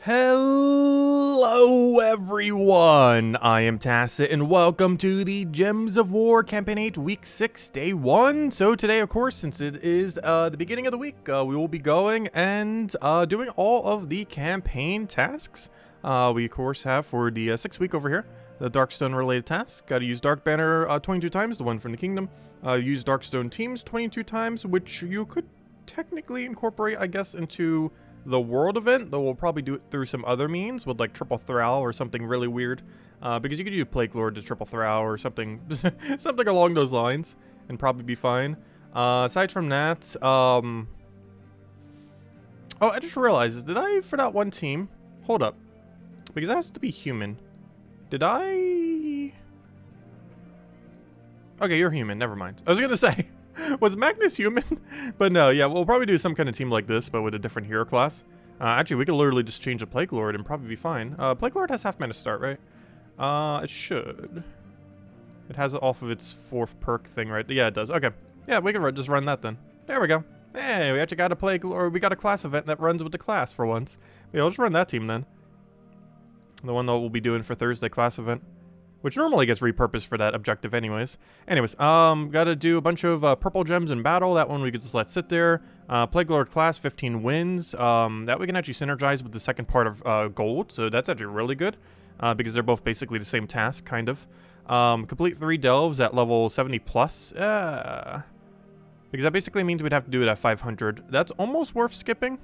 Hello everyone, I am Tacit and welcome to the Gems of War Campaign 8 Week 6 Day 1. So today, of course, since it is the beginning of the week, we will be going and doing all of the campaign tasks. We of course have for the 6th week over here, the Darkstone related tasks. Gotta use Dark Banner 22 times, the one from the Kingdom. Use Darkstone Teams 22 times, which you could technically incorporate, I guess, into the world event, though we'll probably do it through some other means with like triple Thrall or something really weird, because you could use Plague Lord to triple Thrall or something something along those lines and probably be fine. Aside from that, oh, I just realized, did I for that one team, hold up, because it has to be human, did I? Okay, you're human, never mind. I was gonna say, was Magnus human? But no, yeah, we'll probably do some kind of team like this, but with a different hero class. Actually, we could literally just change the Plague Lord and probably be fine. Plague Lord has half mana start, right? It should. It has it off of its 4th perk thing, right? Yeah, it does. Okay. Yeah, we can just run that then. There we go. Hey, we actually got a Plague Lord, we got a class event that runs with the class for once. Yeah, we'll just run that team then. The one that we'll be doing for Thursday class event, which normally gets repurposed for that objective anyways. Gotta do a bunch of purple gems in battle. That one we could just let sit there. Plague Lord class, 15 wins. That we can actually synergize with the second part of gold, so that's actually really good, because they're both basically the same task, kind of. Complete 3 delves at level 70 plus. Because that basically means we'd have to do it at 500. That's almost worth skipping,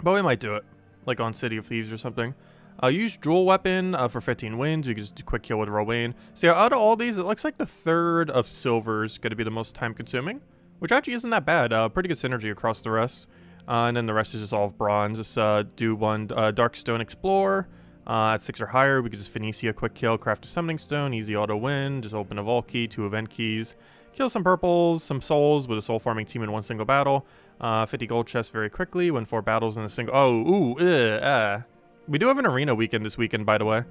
but we might do it, like on City of Thieves or something. Use Jewel Weapon for 15 wins. You can just do quick kill with Rowan. So yeah, out of all these, it looks like the 3rd of silver is going to be the most time consuming, which actually isn't that bad. Pretty good synergy across the rest. And then the rest is just all of bronze. Just do one Darkstone Explorer. At 6 or higher, we could just Phoenicia quick kill, craft a Summoning Stone, easy auto win, just open a Vault Key, 2 event keys, kill some purples, some souls with a soul farming team in one single battle. 50 gold chests very quickly, win 4 battles in a single. Oh, ooh, we do have an arena weekend this weekend, by the way.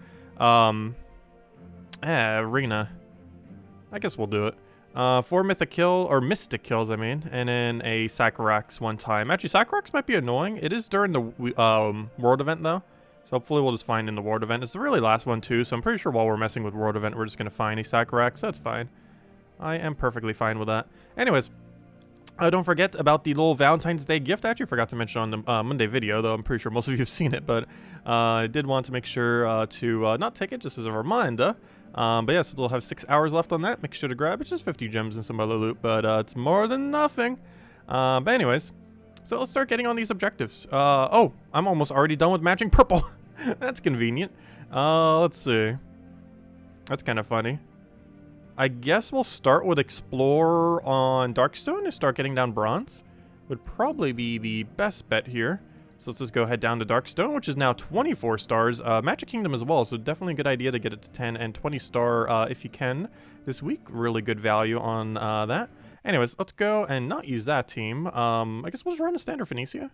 Arena. I guess we'll do it. 4 mystic kills, I mean, and then a Sacrorax one time. Actually, Sacrorax might be annoying. It is during the world event, though. So hopefully we'll just find in the world event. It's the really last one, too, so I'm pretty sure while we're messing with world event, we're just going to find a Sacrorax. That's fine. I am perfectly fine with that. Anyways, don't forget about the little Valentine's Day gift. I actually forgot to mention on the Monday video, though I'm pretty sure most of you have seen it, but I did want to make sure to not take it, just as a reminder. But yeah, so we'll have 6 hours left on that. Make sure to grab it. It's just 50 gems and some other loot, but it's more than nothing. But anyways, so let's start getting on these objectives. Oh, I'm almost already done with matching purple. That's convenient. Let's see. That's kind of funny. I guess we'll start with Explorer on Darkstone and start getting down bronze. Would probably be the best bet here. So let's just go head down to Darkstone, which is now 24 stars. Magic Kingdom as well, so definitely a good idea to get it to 10 and 20 star if you can this week. Really good value on that. Anyways, let's go and not use that team. I guess we'll just run a standard Phoenicia.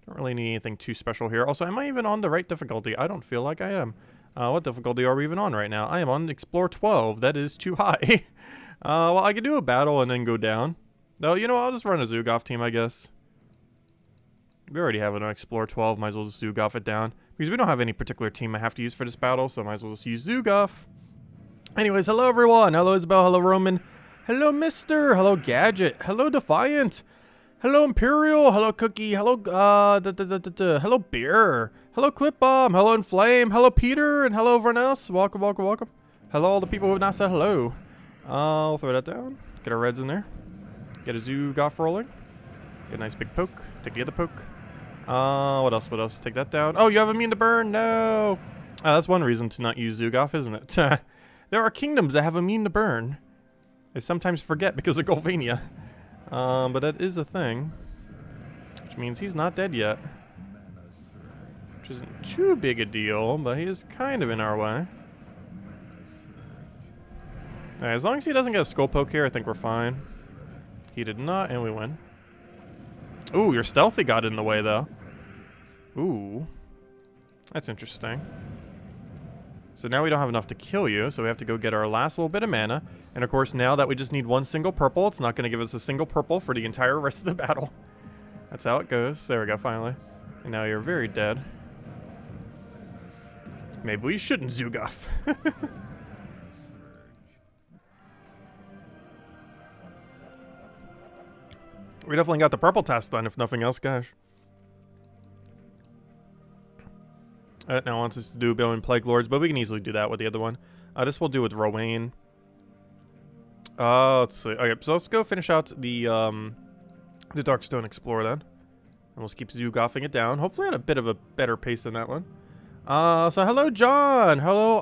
Don't really need anything too special here. Also, am I even on the right difficulty? I don't feel like I am. What difficulty are we even on right now? I am on Explore 12. That is too high. Well, I could do a battle and then go down. No, you know, I'll just run a Zugov team, I guess. We already have an Explore 12. Might as well just Zugov it down. Because we don't have any particular team I have to use for this battle, so I might as well just use Zugov. Anyways, hello everyone. Hello Isabel. Hello Roman. Hello Mister. Hello Gadget. Hello Defiant. Hello Imperial, hello Cookie, hello hello Beer, hello Clip Bomb, hello Inflame, hello Peter, and hello everyone else. Welcome, welcome, welcome. Hello all the people who have not said hello. I'll throw that down. Get our reds in there. Get a Zugov rolling. Get a nice big poke. Take the other poke. What else? What else? Take that down. Oh, you have immune to burn? No. That's one reason to not use Zugov, isn't it? There are kingdoms that have immune to burn. I sometimes forget because of Golvania. But that is a thing, which means he's not dead yet, which isn't too big a deal, but he is kind of in our way. Alright, as long as he doesn't get a skull poke here, I think we're fine. He did not, and we win. Ooh, your stealthy got in the way, though. Ooh, that's interesting. So now we don't have enough to kill you, so we have to go get our last little bit of mana. And of course, now that we just need one single purple, it's not going to give us a single purple for the entire rest of the battle. That's how it goes. There we go, finally. And now you're very dead. Maybe we shouldn't Zoogoff. We definitely got the purple task done, if nothing else, gosh. Now wants us to do Billion Plague Lords, but we can easily do that with the other one. This we'll do with Rowan. Let's see. Okay, so let's go finish out the Darkstone Explorer then. And we'll just keep Zoogoffing it down. Hopefully at a bit of a better pace than that one. So hello John! Hello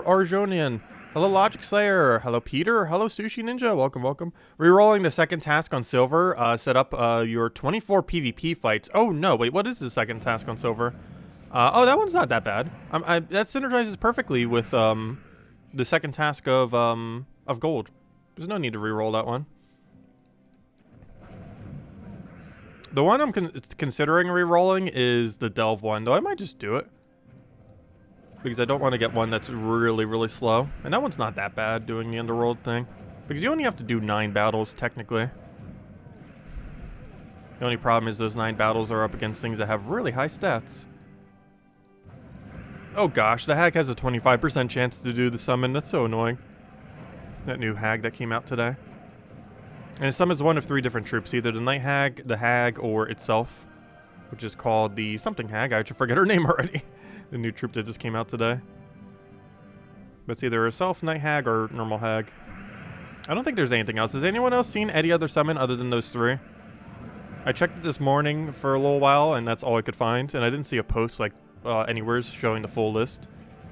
Arjonian! Hello Logic Slayer! Hello Peter! Hello Sushi Ninja! Welcome, welcome. Rerolling the second task on Silver. Set up your 24 PvP fights. Oh no, wait, what is the second task on Silver? Oh, that one's not that bad. That synergizes perfectly with the second task of Gold. There's no need to reroll that one. The one I'm considering rerolling is the Delve one, though I might just do it. Because I don't want to get one that's really, really slow. And that one's not that bad, doing the Underworld thing. Because you only have to do 9 battles, technically. The only problem is those 9 battles are up against things that have really high stats. Oh gosh, the hag has a 25% chance to do the summon. That's so annoying. That new hag that came out today. And it summons one of 3 different troops. Either the Night Hag, the Hag, or itself. Which is called the something hag. I actually forget her name already. The new troop that just came out today. But it's either herself, Night Hag, or normal hag. I don't think there's anything else. Has anyone else seen any other summon other than those 3? I checked it this morning for a little while, and that's all I could find. And I didn't see a post like anywhere showing the full list.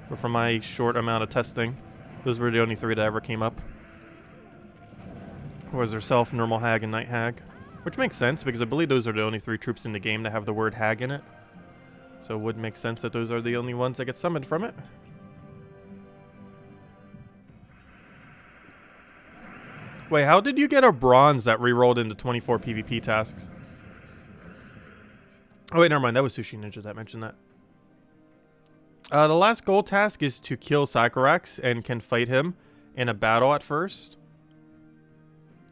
But from my short amount of testing, those were the only 3 that ever came up. Was herself, normal hag, and Night Hag. Which makes sense, because I believe those are the only 3 troops in the game that have the word hag in it. So it would make sense that those are the only ones that get summoned from it. Wait, how did you get a bronze that rerolled into 24 PvP tasks? Oh wait, never mind. That was Sushi Ninja that mentioned that. The last gold task is to kill ssaszix and can fight him in a battle at first.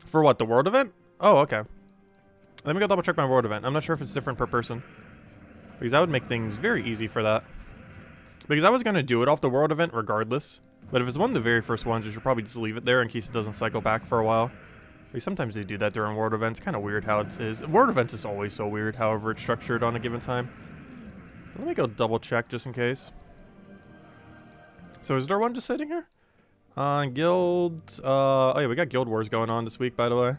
For what, the world event? Oh, okay. Let me go double check my world event. I'm not sure if it's different per person. Because that would make things very easy for that. Because I was going to do it off the world event regardless. But if it's one of the very first ones, you should probably just leave it there in case it doesn't cycle back for a while. Because sometimes they do that during world events. Kind of weird how it is. World events is always so weird, however it's structured on a given time. Let me go double check just in case. So is there one just sitting here? Guild... oh yeah, we got Guild Wars going on this week, by the way.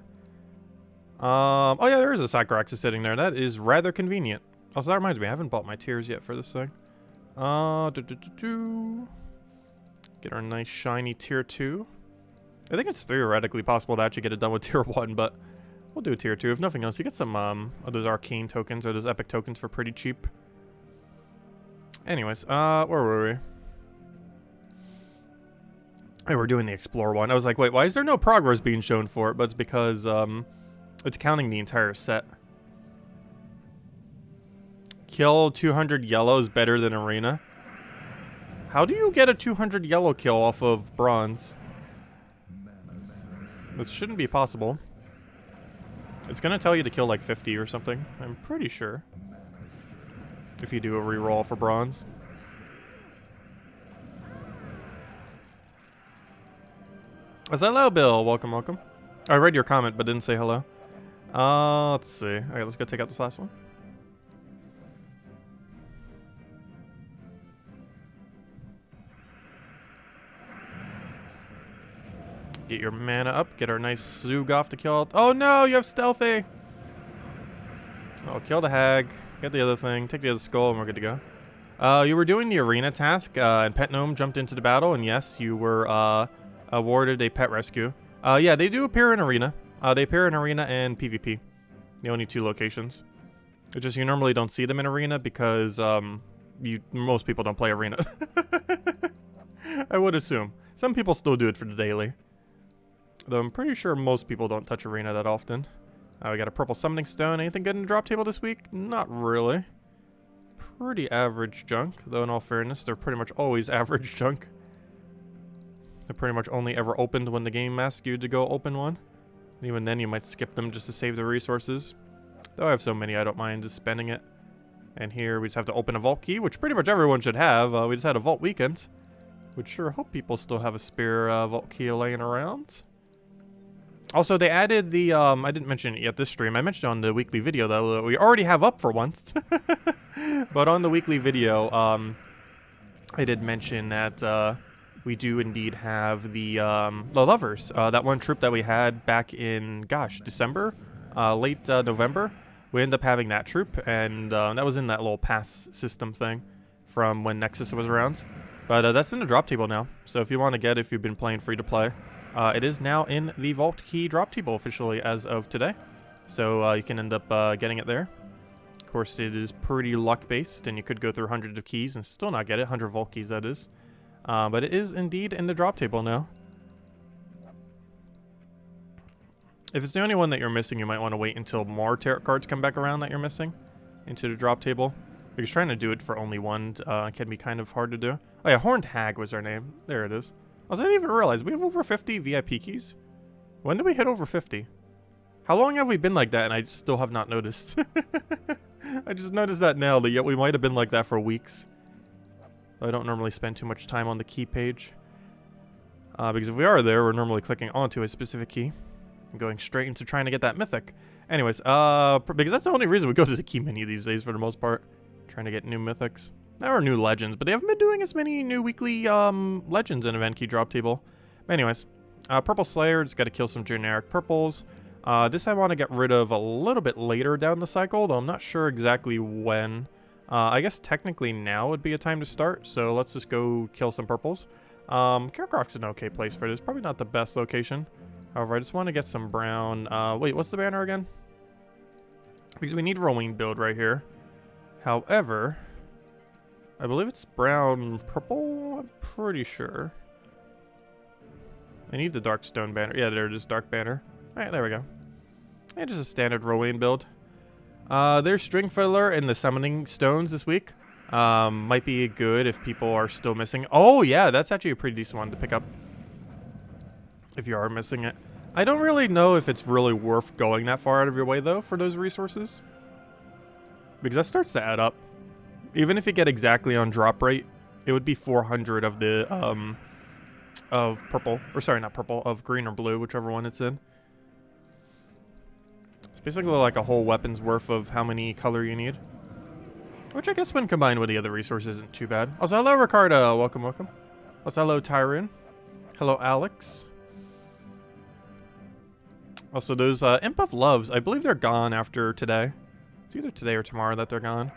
Oh yeah, there is a ssaszix sitting there. That is rather convenient. Also, that reminds me, I haven't bought my tiers yet for this thing. Get our nice shiny tier 2. I think it's theoretically possible to actually get it done with tier 1, but we'll do a tier 2. If nothing else, you get some of those arcane tokens or those epic tokens for pretty cheap. Anyways, where were we? Hey, we're doing the Explore one. I was like, wait, why is there no progress being shown for it? But it's because it's counting the entire set. Kill 200 yellows better than arena. How do you get a 200 yellow kill off of bronze? This shouldn't be possible. It's gonna tell you to kill like 50 or something. I'm pretty sure. If you do a reroll for bronze. Hello, Bill. Welcome, welcome. I read your comment, but didn't say hello. Let's see. Alright, let's go take out this last one. Get your mana up. Get our nice Zoogoff to kill. Oh no, you have stealthy. Oh, kill the hag. Get the other thing. Take the other skull, and we're good to go. You were doing the arena task, and Pet Gnome jumped into the battle, and yes, you were awarded a pet rescue. Yeah, they do appear in arena. They appear in arena and PvP. The only 2 locations. It's just you normally don't see them in arena because most people don't play arena. I would assume. Some people still do it for the daily. Though I'm pretty sure most people don't touch arena that often. We got a purple summoning stone. Anything good in the drop table this week? Not really. Pretty average junk. Though in all fairness, they're pretty much always average junk. They're pretty much only ever opened when the game asks you to go open one. And even then you might skip them just to save the resources. Though I have so many I don't mind just spending it. And here we just have to open a vault key, which pretty much everyone should have. We just had a vault weekend, which sure hope people still have a spare vault key laying around. Also, they added the, I didn't mention it yet this stream. I mentioned it on the weekly video, though, that we already have up for once. But on the weekly video, I did mention that we do indeed have the Lovers. That one troop that we had back in, gosh, December? Late November. We ended up having that troop, and that was in that little pass system thing from when Nexus was around. But that's in the drop table now, so if you want to get it, if you've been playing free-to-play, it is now in the Vault Key drop table officially as of today. So you can end up getting it there. Of course, it is pretty luck-based, and you could go through hundreds of keys and still not get it. 100 Vault Keys, that is. But it is indeed in the drop table now. If it's the only one that you're missing, you might want to wait until more tarot cards come back around that you're missing into the drop table. Because trying to do it for only one can be kind of hard to do. Oh yeah, Horned Hag was our name. There it is. I didn't even realize we have over 50 VIP keys. When did we hit over 50? How long have we been like that and I still have not noticed? I just noticed that now, that yet we might have been like that for weeks. I don't normally spend too much time on the key page. Because if we are there, we're normally clicking onto a specific key and going straight into trying to get that mythic. Anyways, because that's the only reason we go to the key menu these days for the most part. Trying to get new mythics. Or new legends, but they haven't been doing as many new weekly legends in event key drop table. Anyways, Purple Slayer, just got to kill some generic purples. This I want to get rid of a little bit later down the cycle, though I'm not sure exactly when. I guess technically now would be a time to start, so let's just go kill some purples. Kakarot's an okay place for this. Probably not the best location. However, I just want to get some brown. Wait, what's the banner again? Because we need rolling build right here. However, I believe it's brown purple. I'm pretty sure. I need the dark stone banner. Yeah, there it is, dark banner. All right, there we go. And just a standard Rowing build. There's String Fiddler and the Summoning Stones this week. Might be good if people are still missing. Oh yeah, that's actually a pretty decent one to pick up if you are missing it. I don't really know if it's really worth going that far out of your way though for those resources, because that starts to add up. Even if you get exactly on drop rate, it would be 400 of the of purple, or sorry, not purple, of green or blue, whichever one it's in. It's basically like a whole weapon's worth of how many color you need, which I guess when combined with the other resources isn't too bad. Also, hello Ricardo, welcome, welcome. Also, hello Tyrone, hello Alex. Also, those Imp of Loves, I believe they're gone after today. It's either today or tomorrow that they're gone.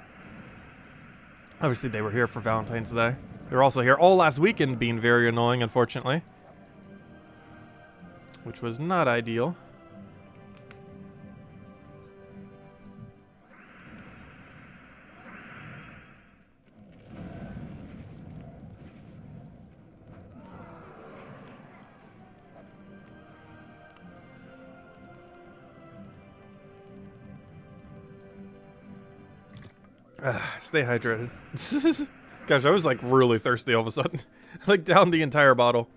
Obviously, they were here for Valentine's Day. They were also here all last weekend, being very annoying, unfortunately. Which was not ideal. Stay hydrated. Gosh, I was like really thirsty all of a sudden. Like down the entire bottle.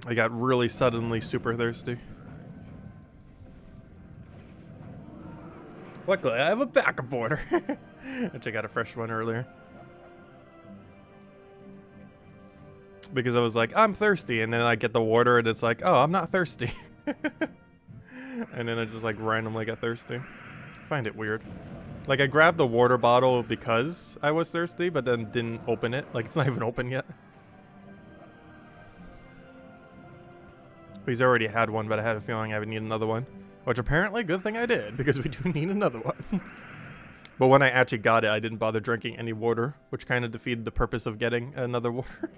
I got really suddenly super thirsty. Luckily, I have a backup water. Which I got a fresh one earlier. Because I was like, I'm thirsty. And then I get the water and it's like, oh, I'm not thirsty. And then I just like randomly got thirsty. I find it weird. Like I grabbed the water bottle because I was thirsty, but then didn't open it. Like it's not even open yet. He's already had one, but I had a feeling I would need another one. Which apparently, good thing I did, because we do need another one. But when I actually got it, I didn't bother drinking any water, which kind of defeated the purpose of getting another water.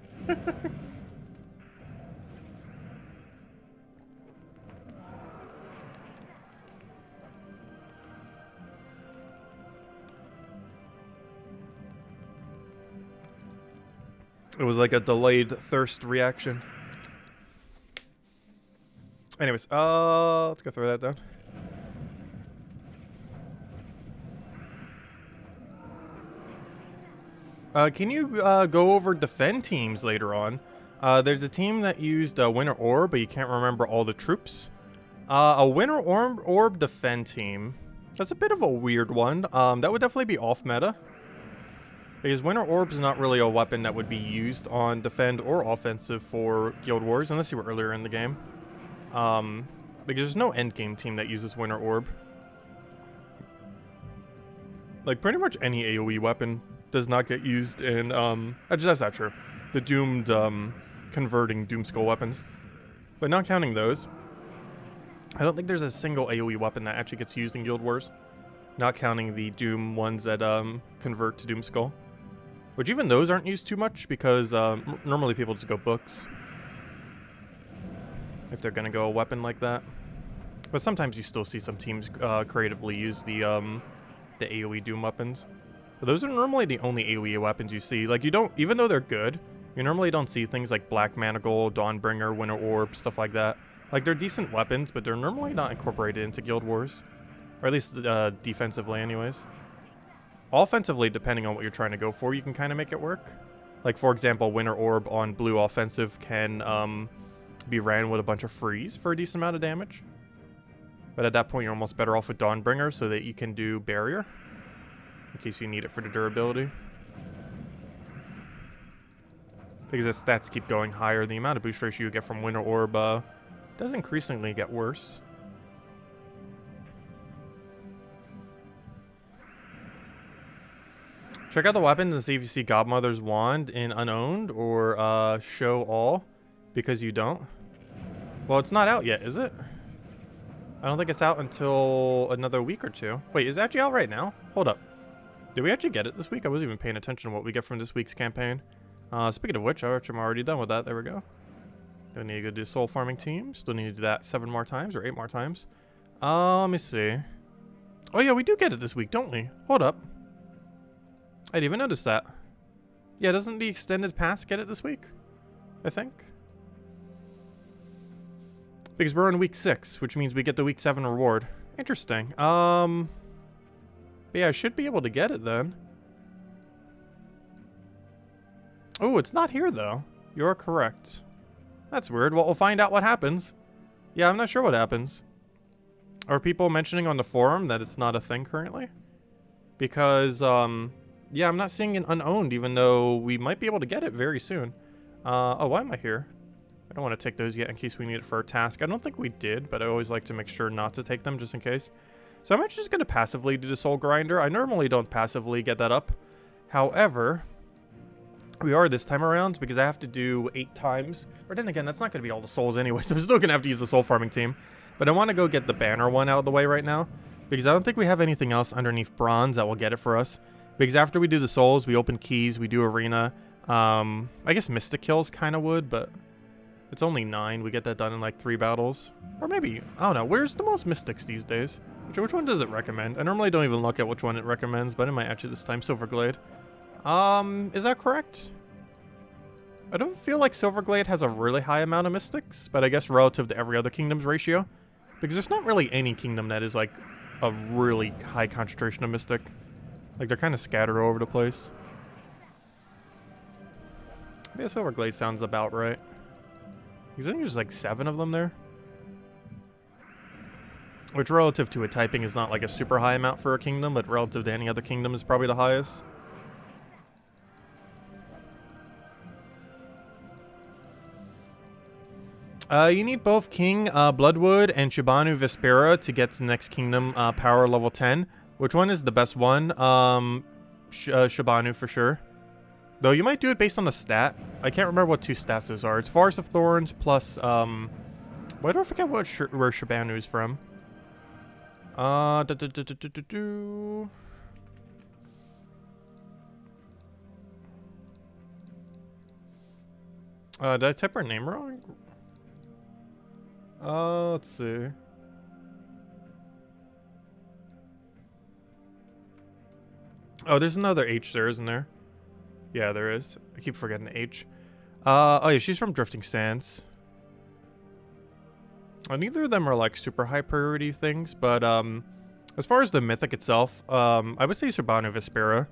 It was like a delayed thirst reaction. Anyways, let's go throw that down. Can you go over defend teams later on? There's a team that used Winter Orb, but you can't remember all the troops. A Winter Orb defend team. That's a bit of a weird one. That would definitely be off meta. Because Winter Orb is not really a weapon that would be used on defend or offensive for Guild Wars, unless you were earlier in the game. Because there's no endgame team that uses Winter Orb. Like, pretty much any AoE weapon does not get used in, that's not true. The doomed, converting Doom Skull weapons. But not counting those, I don't think there's a single AoE weapon that actually gets used in Guild Wars. Not counting the Doom ones that, convert to Doom Skull. Which even those aren't used too much because normally people just go books. If they're gonna go a weapon like that. But sometimes you still see some teams creatively use the AoE Doom weapons. But those are normally the only AoE weapons you see. Like, you don't, even though they're good, you normally don't see things like Black Manacle, Dawnbringer, Winter Orb, stuff like that. Like, they're decent weapons, but they're normally not incorporated into Guild Wars. Or at least defensively anyways. Offensively, depending on what you're trying to go for, you can kind of make it work. Like, for example, Winter Orb on blue offensive can be ran with a bunch of freeze for a decent amount of damage. But at that point, you're almost better off with Dawnbringer so that you can do Barrier. In case you need it for the durability. Because as stats keep going higher, the amount of boost ratio you get from Winter Orb does increasingly get worse. Check out the weapons and see if you see Godmother's Wand in Unowned or Show All, because you don't. Well, it's not out yet, is it? I don't think it's out until another week or two. Wait, is it actually out right now? Hold up. Did we actually get it this week? I wasn't even paying attention to what we get from this week's campaign. Speaking of which, I'm already done with that. There we go. Don't need to go do soul farming team. Still need to do that 7 more times or 8 more times. Let me see. Oh yeah, we do get it this week, don't we? Hold up. I didn't even notice that. Yeah, doesn't the extended pass get it this week? I think. Because we're on week 6, which means we get the week 7 reward. Interesting. But yeah, I should be able to get it then. Oh, it's not here though. You're correct. That's weird. Well, we'll find out what happens. Yeah, I'm not sure what happens. Are people mentioning on the forum that it's not a thing currently? Because, yeah, I'm not seeing it unowned, even though we might be able to get it very soon. Oh, why am I here? I don't want to take those yet in case we need it for a task. I don't think we did, but I always like to make sure not to take them just in case. So I'm actually just going to passively do the Soul Grinder. I normally don't passively get that up. However, we are this time around because I have to do 8 times. Or then again, that's not going to be all the souls anyway, so I'm still going to have to use the soul farming team. But I want to go get the banner one out of the way right now because I don't think we have anything else underneath bronze that will get it for us. Because after we do the souls, we open keys, we do arena. I guess Mystic Kills kind of would, but it's only 9. We get that done in like 3 battles. Or maybe, I don't know. Where's the most Mystics these days? Which one does it recommend? I normally don't even look at which one it recommends, but it might actually this time. Silverglade. Is that correct? I don't feel like Silverglade has a really high amount of Mystics, but I guess relative to every other kingdom's ratio. Because there's not really any kingdom that is like a really high concentration of Mystic. Like, they're kind of scattered all over the place. Yeah, Silverglade sounds about right. Because I think there's like 7 of them there. Which relative to a typing is not like a super high amount for a kingdom, but relative to any other kingdom is probably the highest. You need both King Bloodwood and Shibanu Vespera to get to the next kingdom power level 10. Which one is the best one? Shibanu for sure. Though you might do it based on the stat. I can't remember what 2 stats those are. It's Forest of Thorns plus, why do I forget where Shibanu is from? Did I type her name wrong? Let's see. Oh, there's another H there, isn't there? Yeah, there is. I keep forgetting the H. Oh yeah, she's from Drifting Sands. Neither of them are like super high priority things, but as far as the mythic itself, I would say Shibanu Vespera.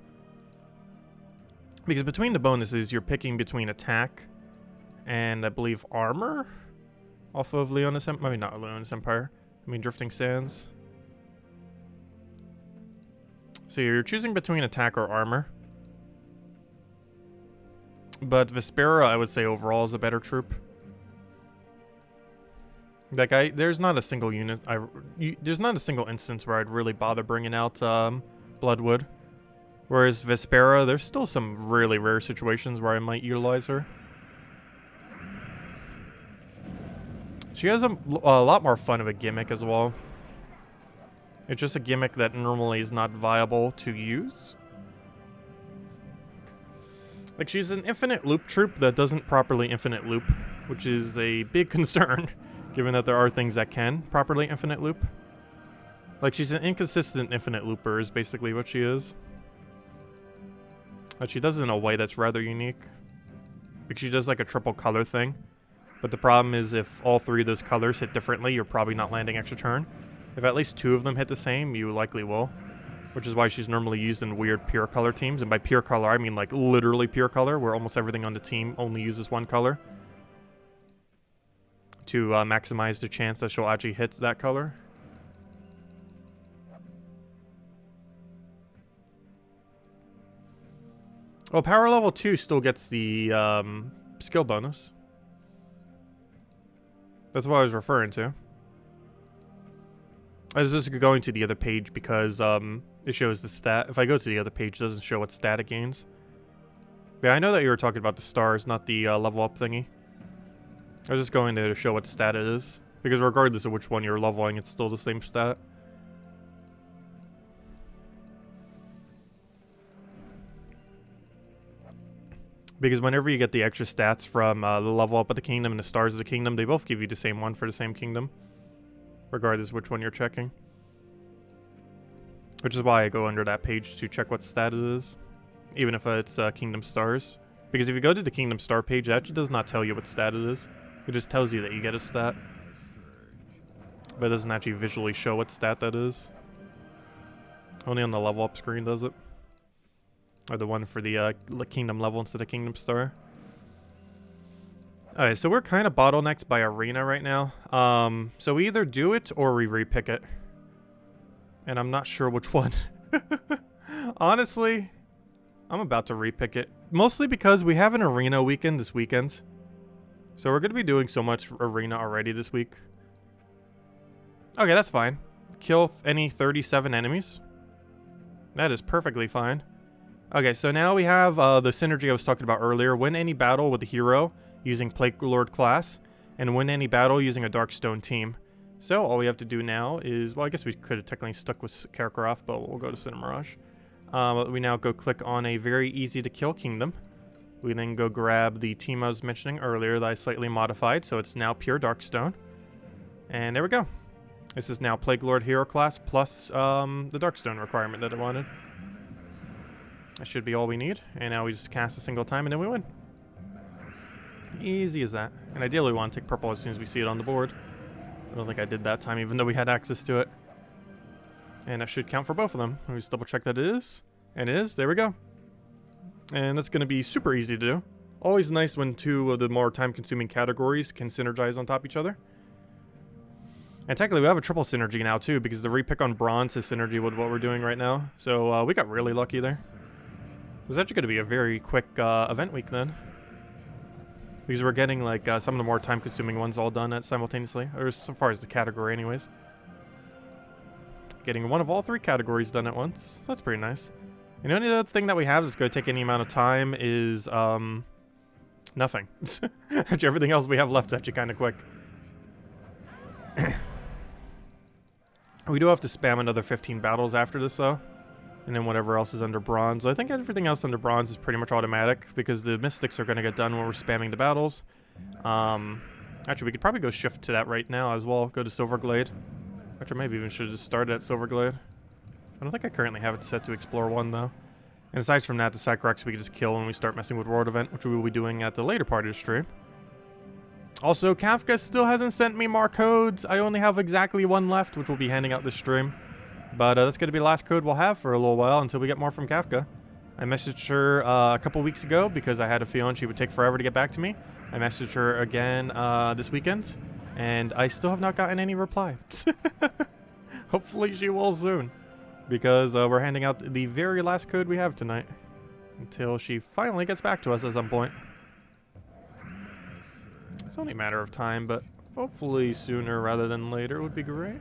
Because between the bonuses, you're picking between attack and I believe armor off of Leonis Empire. I mean, not Leonis Empire. I mean, Drifting Sands. So you're choosing between attack or armor. But Vespera, I would say overall, is a better troop. Like, there's not a single unit, there's not a single instance where I'd really bother bringing out Bloodwood. Whereas Vespera, there's still some really rare situations where I might utilize her. She has a lot more fun of a gimmick as well. It's just a gimmick that normally is not viable to use. Like, she's an infinite loop troop that doesn't properly infinite loop, which is a big concern, given that there are things that can properly infinite loop. Like, she's an inconsistent infinite looper is basically what she is. But she does it in a way that's rather unique. Because she does like a triple color thing. But the problem is if all three of those colors hit differently, you're probably not landing extra turn. If at least two of them hit the same, you likely will. Which is why she's normally used in weird pure color teams. And by pure color, I mean like literally pure color, where almost everything on the team only uses one color. To maximize the chance that she'll actually hit that color. Well, power level 2 still gets the skill bonus. That's what I was referring to. I was just going to the other page because it shows the stat. If I go to the other page, it doesn't show what stat it gains. Yeah, I know that you were talking about the stars, not the level up thingy. I was just going to show what stat it is. Because regardless of which one you're leveling, it's still the same stat. Because whenever you get the extra stats from the level up of the kingdom and the stars of the kingdom, they both give you the same one for the same kingdom. Regardless of which one you're checking. Which is why I go under that page to check what stat it is. Even if it's kingdom stars. Because if you go to the kingdom star page, it actually does not tell you what stat it is. It just tells you that you get a stat. But it doesn't actually visually show what stat that is. Only on the level up screen does it. Or the one for the kingdom level instead of kingdom star. Alright, so we're kind of bottlenecked by arena right now. So we either do it or we repick it. And I'm not sure which one. Honestly, I'm about to repick it. Mostly because we have an arena weekend this weekend. So we're going to be doing so much arena already this week. Okay, that's fine. Kill any 37 enemies. That is perfectly fine. Okay, so now we have the synergy I was talking about earlier. Win any battle with a hero using PlayerDaniels class, and win any battle using a Darkstone team. So all we have to do now is, well, I guess we could have technically stuck with Kakarot, but we'll go to Cinemirage. We now go click on a very easy to kill kingdom. We then go grab the team I was mentioning earlier that I slightly modified, so it's now pure Darkstone. And there we go. This is now PlayerDaniels hero class plus the Darkstone requirement that I wanted. That should be all we need. And now we just cast a single time and then we win. Easy as that. And ideally we want to take purple as soon as we see it on the board. I don't think I did that time even though we had access to it. And that should count for both of them. Let me just double check that it is. And it is. There we go. And that's going to be super easy to do. Always nice when two of the more time-consuming categories can synergize on top of each other. And technically we have a triple synergy now too because the repick on bronze is synergy with what we're doing right now. So we got really lucky there. It's actually going to be a very quick event week then. Because we're getting like some of the more time-consuming ones all done at simultaneously. Or as far as the category anyways. Getting one of all three categories done at once. So that's pretty nice. And the only other thing that we have that's going to take any amount of time is nothing. Actually, everything else we have left is actually kind of quick. We do have to spam another 15 battles after this though. And then whatever else is under bronze. I think everything else under bronze is pretty much automatic because the mystics are going to get done when we're spamming the battles. Actually, we could probably go shift to that right now as well. Go to Silverglade. Actually, maybe even should have just started at Silverglade. I don't think I currently have it set to Explore 1 though. And aside from that, the Cycrox we can just kill when we start messing with World Event, which we will be doing at the later part of the stream. Also, Kafka still hasn't sent me more codes. I only have exactly one left, which we'll be handing out this stream. But that's going to be the last code we'll have for a little while until we get more from Kafka. I messaged her a couple weeks ago because I had a feeling she would take forever to get back to me. I messaged her again this weekend, and I still have not gotten any reply. Hopefully she will soon. because we're handing out the very last code we have tonight until she finally gets back to us at some point. It's only a matter of time, but hopefully sooner rather than later would be great.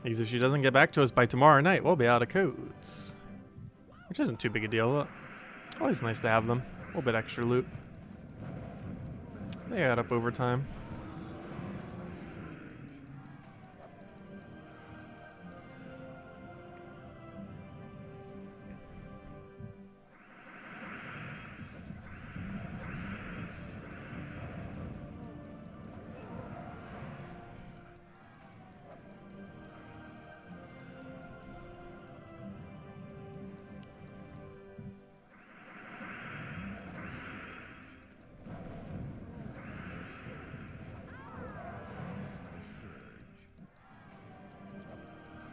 Because if she doesn't get back to us by tomorrow night, we'll be out of codes. Which isn't too big a deal, but always nice to have them. A little bit extra loot. They add up over time.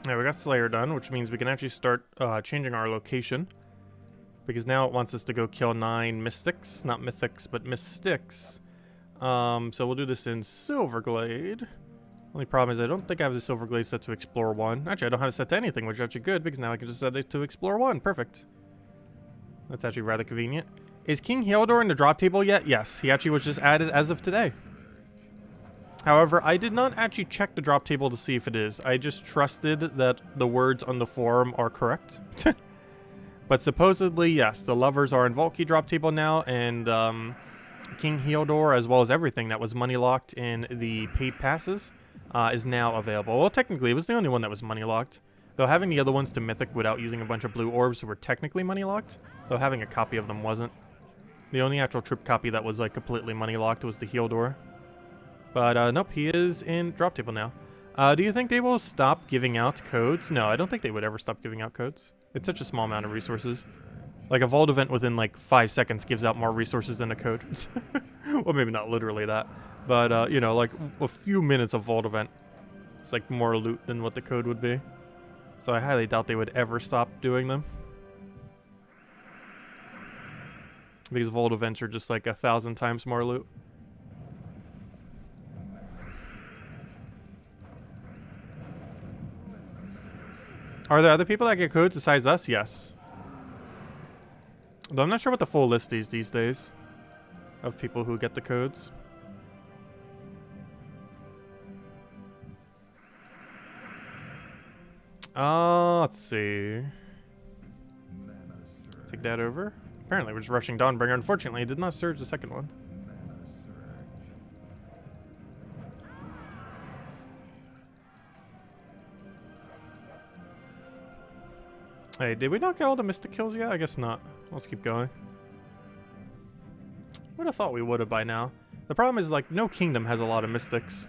Yeah, we got Slayer done, which means we can actually start changing our location. Because now it wants us to go kill 9 mystics. Not mythics, but mystics. So we'll do this in Silverglade. Only problem is I don't think I have the Silverglade set to Explore 1. Actually, I don't have it set to anything, which is actually good, because now I can just set it to Explore 1. Perfect. That's actually rather convenient. Is King Haldor in the drop table yet? Yes, he actually was just added as of today. However, I did not actually check the drop table to see if it is. I just trusted that the words on the forum are correct. But supposedly, yes, the lovers are in Volkey drop table now, and King Haldor, as well as everything that was money locked in the paid passes, is now available. Well, technically, it was the only one that was money locked. Though having the other ones to Mythic without using a bunch of blue orbs were technically money locked, though having a copy of them wasn't. The only actual troop copy that was like completely money locked was the Haldor. But nope, he is in drop table now. Do you think they will stop giving out codes? No, I don't think they would ever stop giving out codes. It's such a small amount of resources. Like a vault event within like 5 seconds gives out more resources than a code. Well, maybe not literally that. But, you know, like a few minutes of vault event. It's like more loot than what the code would be. So I highly doubt they would ever stop doing them. Because vault events are just like 1,000 times more loot. Are there other people that get codes besides us? Yes. Though I'm not sure what the full list is these days of people who get the codes. Let's see. Take that over. Apparently we're just rushing Dawnbringer. Unfortunately, it did not surge the second one. Hey, did we not get all the Mystic kills yet? I guess not. Let's keep going. Would have thought we would have by now. The problem is, like, no kingdom has a lot of Mystics.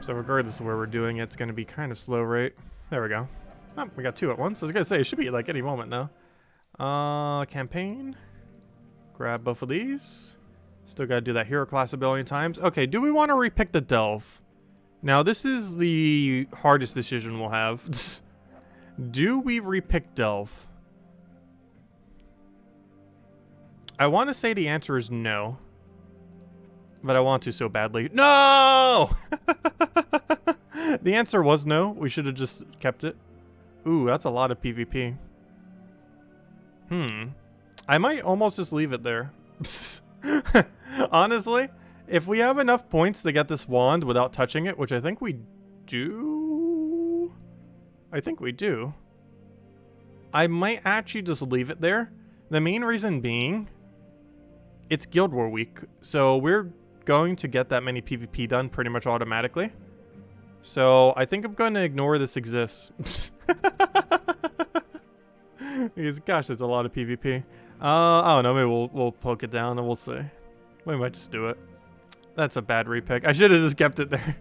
So regardless of where we're doing it, it's going to be kind of slow rate. There we go. Oh, we got 2 at once. I was going to say, it should be, like, any moment now. Campaign. Grab both of these. Still got to do that hero class a billion times. Okay, do we want to repick the Delve? Now, this is the hardest decision we'll have. Do we repick Delve? I want to say the answer is no. But I want to so badly. No! The answer was no. We should have just kept it. Ooh, that's a lot of PvP. I might almost just leave it there. Honestly, if we have enough points to get this wand without touching it, which I think we do. I think we do. I might actually just leave it there. The main reason being, it's Guild War week, so we're going to get that many PvP done pretty much automatically. So I think I'm going to ignore this exists. Because gosh, it's a lot of PvP. I don't know, maybe we'll poke it down and we'll see. We might just do it. That's a bad repick. I should have just kept it there.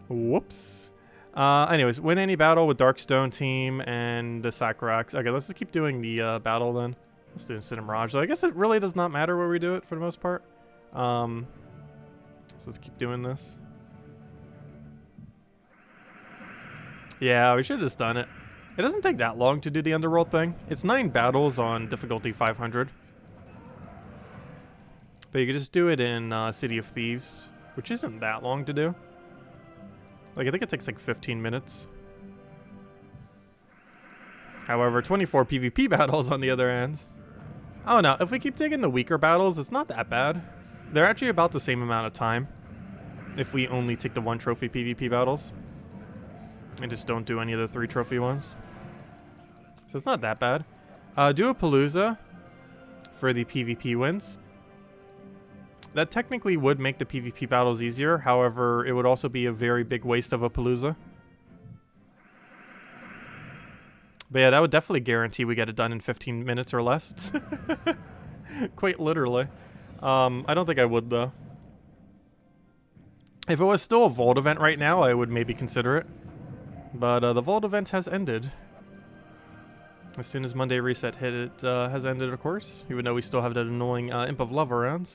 Whoops. Anyways, win any battle with Darkstone team and the Sacrax. Okay, let's just keep doing the battle then. Let's do Incident Mirage. So I guess it really does not matter where we do it for the most part. So let's keep doing this. Yeah, we should have just done it. It doesn't take that long to do the Underworld thing. It's 9 battles on difficulty 500. But you could just do it in City of Thieves, which isn't that long to do. Like, I think it takes like 15 minutes. However, 24 PvP battles on the other hand. Oh no, if we keep taking the weaker battles, it's not that bad. They're actually about the same amount of time if we only take the 1 trophy PvP battles. And just don't do any of the 3 trophy ones. So it's not that bad. Do a Palooza for the PvP wins. That technically would make the PvP battles easier. However, it would also be a very big waste of a Palooza. But yeah, that would definitely guarantee we get it done in 15 minutes or less. Quite literally. I don't think I would, though. If it was still a Vault event right now, I would maybe consider it. But the Vault event has ended. As soon as Monday Reset hit, it has ended, of course. Even though we still have that annoying Imp of Love around.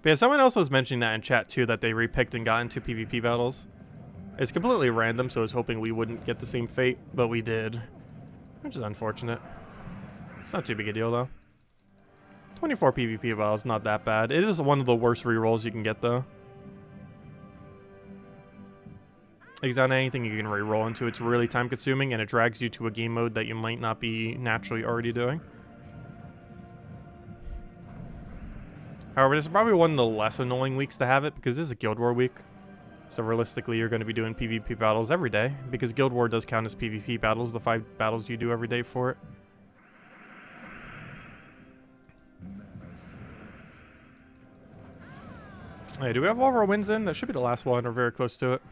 But yeah, someone else was mentioning that in chat too, that they repicked and got into PvP battles. It's completely random, so I was hoping we wouldn't get the same fate, but we did. Which is unfortunate. It's not too big a deal though. 24 PvP battles, not that bad. It is one of the worst rerolls you can get though. Because on anything you can reroll into, it's really time consuming and it drags you to a game mode that you might not be naturally already doing. However, this is probably one of the less annoying weeks to have it because this is a Guild War week. So realistically, you're going to be doing PvP battles every day because Guild War does count as PvP battles, the 5 battles you do every day for it. Hey, do we have all of our wins in? That should be the last one or very close to it.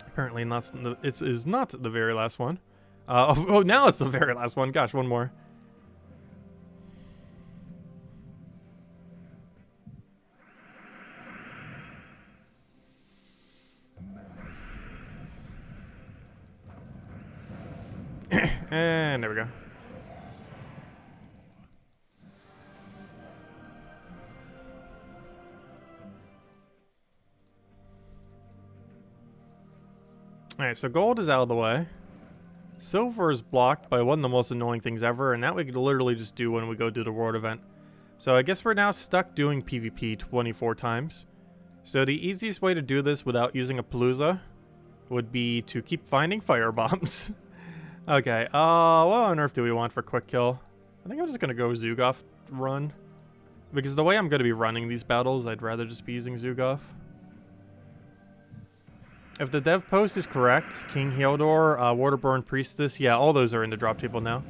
Apparently not, it is not the very last one. Oh, now it's the very last one. Gosh, one more. And there we go. Alright, so gold is out of the way. Silver is blocked by one of the most annoying things ever, and that we could literally just do when we go do the World event. So I guess we're now stuck doing PvP 24 times. So the easiest way to do this without using a Palooza would be to keep finding fire bombs. Okay, what on earth do we want for quick kill? I think I'm just gonna go Zugov run. Because the way I'm gonna be running these battles, I'd rather just be using Zugov. If the dev post is correct, King Haldor, Waterborn Priestess, yeah, all those are in the drop table now.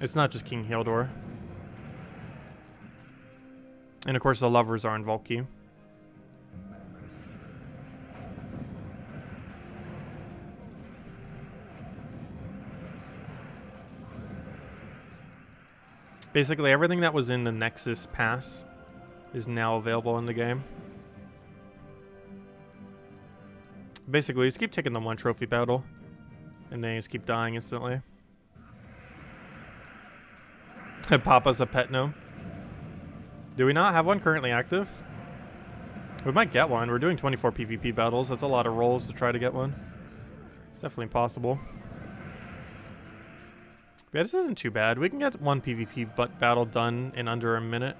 It's not just King Haldor. And of course the lovers are in Valky. Basically, everything that was in the Nexus Pass is now available in the game. Basically, we just keep taking the 1 trophy battle, and then you just keep dying instantly. Pop us a pet gnome. Do we not have one currently active? We might get one. We're doing 24 PvP battles. That's a lot of rolls to try to get one. It's definitely possible. Yeah, this isn't too bad. We can get 1 PvP battle done in under a minute.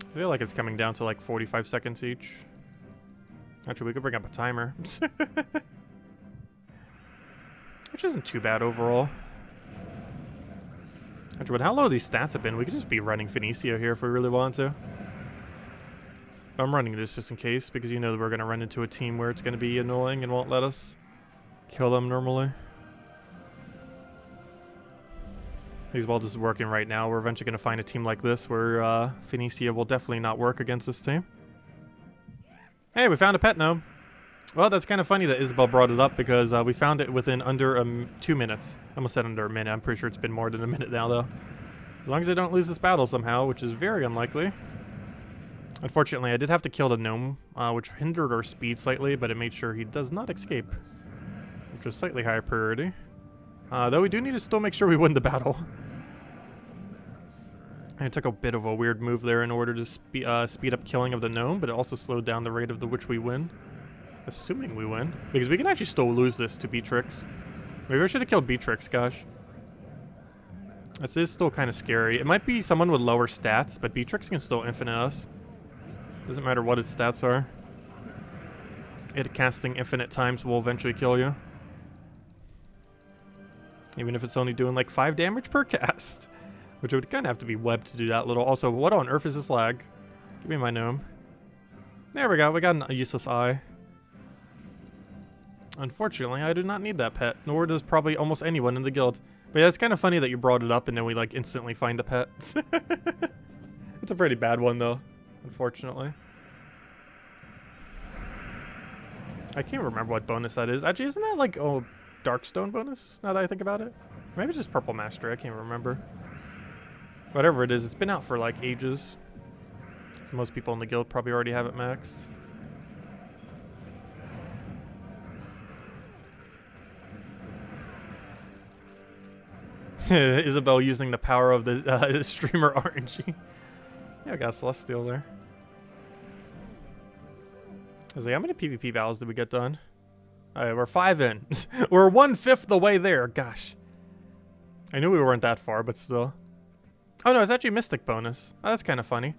I feel like it's coming down to like 45 seconds each. Actually, we could bring up a timer. Which isn't too bad overall. Actually, but how low these stats have been, we could just be running Phoenicia here if we really want to. I'm running this just in case, because you know that we're going to run into a team where it's going to be annoying and won't let us kill them normally. Because while this is working right now, we're eventually going to find a team like this where Phoenicia will definitely not work against this team. Hey, we found a pet gnome. Well, that's kind of funny that Isabel brought it up because we found it within under 2 minutes. I almost said under a minute. I'm pretty sure it's been more than a minute now, though. As long as I don't lose this battle somehow, which is very unlikely. Unfortunately, I did have to kill the gnome, which hindered our speed slightly, but it made sure he does not escape, which was slightly higher priority. Though we do need to still make sure we win the battle. And it took a bit of a weird move there in order to speed up killing of the gnome, but it also slowed down the rate of which we win. Assuming we win. Because we can actually still lose this to Beatrix. Maybe I should have killed Beatrix, gosh. This is still kind of scary. It might be someone with lower stats, but Beatrix can still infinite us. Doesn't matter what its stats are. It casting infinite times will eventually kill you. Even if it's only doing like 5 damage per cast. Which would kind of have to be webbed to do that little. Also, what on earth is this lag? Give me my gnome. There we go. We got a useless eye. Unfortunately, I do not need that pet. Nor does probably almost anyone in the guild. But yeah, it's kind of funny that you brought it up and then we like instantly find the pet. It's a pretty bad one though, unfortunately. I can't remember what bonus that is. Actually, isn't that like Darkstone bonus, now that I think about it? Maybe it's just Purple Mastery, I can't remember. Whatever it is, it's been out for like ages. So most people in the guild probably already have it maxed. Isabel using the power of the streamer RNG. Yeah, I got Celestial there. I was like, how many PvP battles did we get done? Alright, we're 5 in. We're 1/5 the way there. Gosh. I knew we weren't that far, but still. Oh no, it's actually Mystic bonus. Oh, that's kind of funny.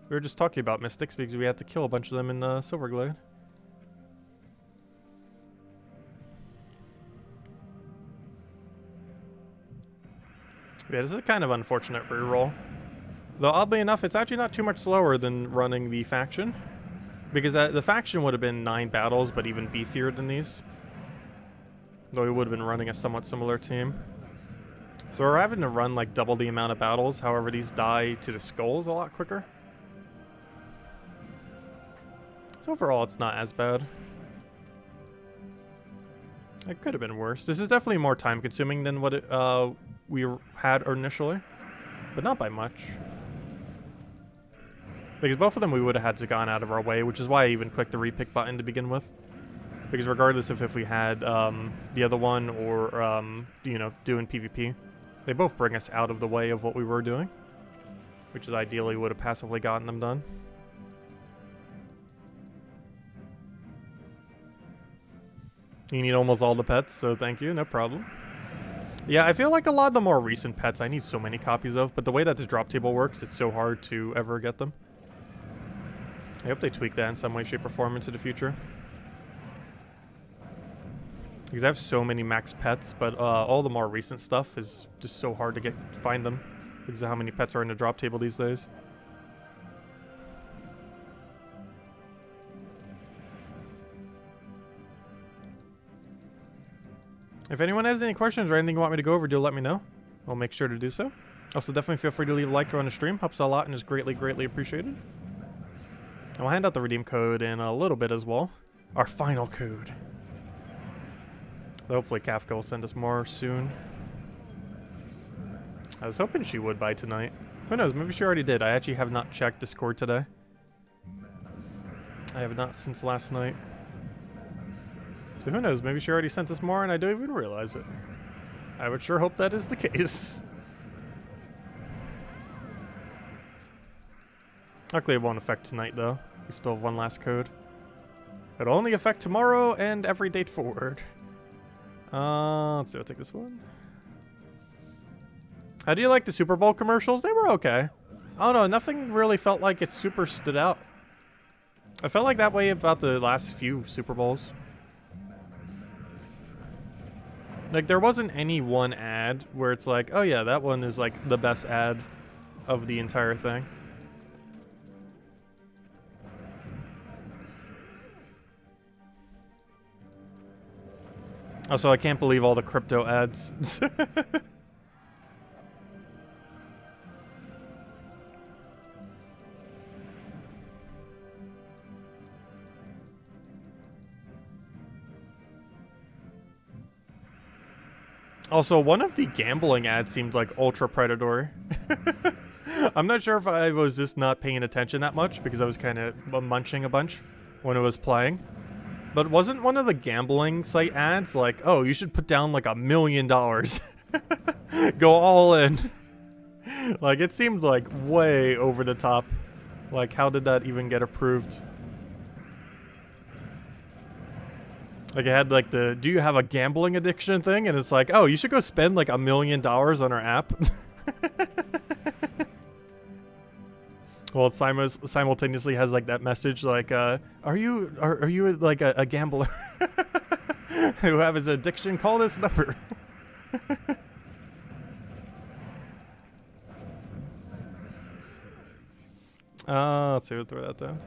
We were just talking about Mystics because we had to kill a bunch of them in Silverglade. Yeah, this is a kind of unfortunate reroll. Though oddly enough, it's actually not too much slower than running the faction. Because the faction would have been 9 battles, but even beefier than these. Though we would have been running a somewhat similar team. So we're having to run like double the amount of battles, however these die to the skulls a lot quicker. So overall it's not as bad. It could have been worse. This is definitely more time consuming than what we had initially, but not by much. Because both of them we would have had to gone out of our way, which is why I even clicked the repick button to begin with. Because regardless of if we had the other one or, you know, doing PvP, they both bring us out of the way of what we were doing. Which is ideally would have passively gotten them done. You need almost all the pets, so thank you, no problem. Yeah, I feel like a lot of the more recent pets I need so many copies of, but the way that the drop table works, it's so hard to ever get them. I hope they tweak that in some way, shape, or form into the future. Because I have so many max pets, but all the more recent stuff is just so hard to find them. Because of how many pets are in the drop table these days. If anyone has any questions or anything you want me to go over, do let me know. I'll make sure to do so. Also, definitely feel free to leave a like on the stream. Helps a lot and is greatly, greatly appreciated. And we'll hand out the redeem code in a little bit as well. Our final code. Hopefully Kafka will send us more soon. I was hoping she would by tonight. Who knows, maybe she already did. I actually have not checked Discord today. I have not since last night. So who knows, maybe she already sent us more and I don't even realize it. I would sure hope that is the case. Luckily it won't affect tonight though. We still have one last code. It'll only affect tomorrow and every date forward. Let's see, I'll take this one. How do you like the Super Bowl commercials? They were okay. I don't know, nothing really felt like it super stood out. I felt like that way about the last few Super Bowls. Like, there wasn't any one ad where it's like, oh yeah, that one is like the best ad of the entire thing. Also, I can't believe all the crypto ads. Also, one of the gambling ads seemed like ultra predatory. I'm not sure if I was just not paying attention that much because I was kind of munching a bunch when it was playing. But wasn't one of the gambling site ads like, oh, you should put down like $1 million. Go all in. Like, it seemed like way over the top. Like, how did that even get approved? Like, it had like the, do you have a gambling addiction thing? And it's like, oh, you should go spend like $1 million on our app. Well, it simultaneously has like that message like, are you like a gambler who have his addiction? Call this number. Let's see, we'll throw that down.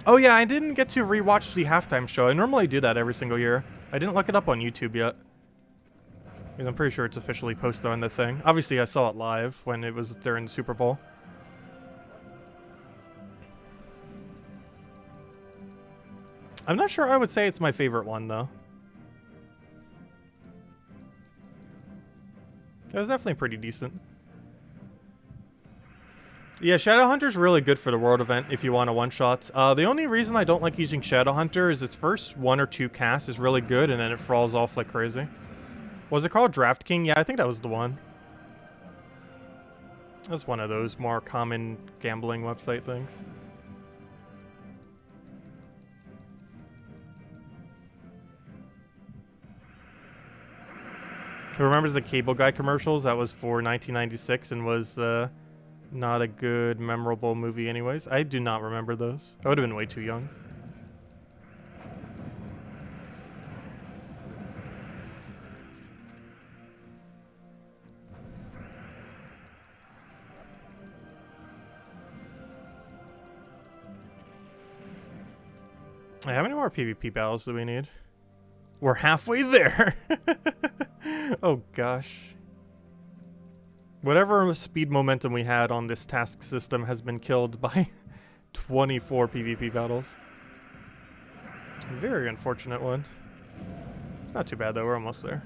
Oh yeah, I didn't get to rewatch the halftime show. I normally do that every single year. I didn't look it up on YouTube yet, because I'm pretty sure it's officially posted on the thing. Obviously, I saw it live when it was during the Super Bowl. I'm not sure I would say it's my favorite one, though. It was definitely pretty decent. Yeah, Shadowhunter's really good for the World event if you want a one-shot. The only reason I don't like using Shadowhunter is its first 1 or 2 casts is really good, and then it falls off like crazy. Was it called Draft King? Yeah, I think that was the one. That's one of those more common gambling website things. Who remembers the Cable Guy commercials? That was for 1996 and was not a good, memorable movie anyways. I do not remember those. I would have been way too young. How many more PvP battles do we need? We're halfway there! Oh gosh. Whatever speed momentum we had on this task system has been killed by 24 PvP battles. Very unfortunate one. It's not too bad though, we're almost there.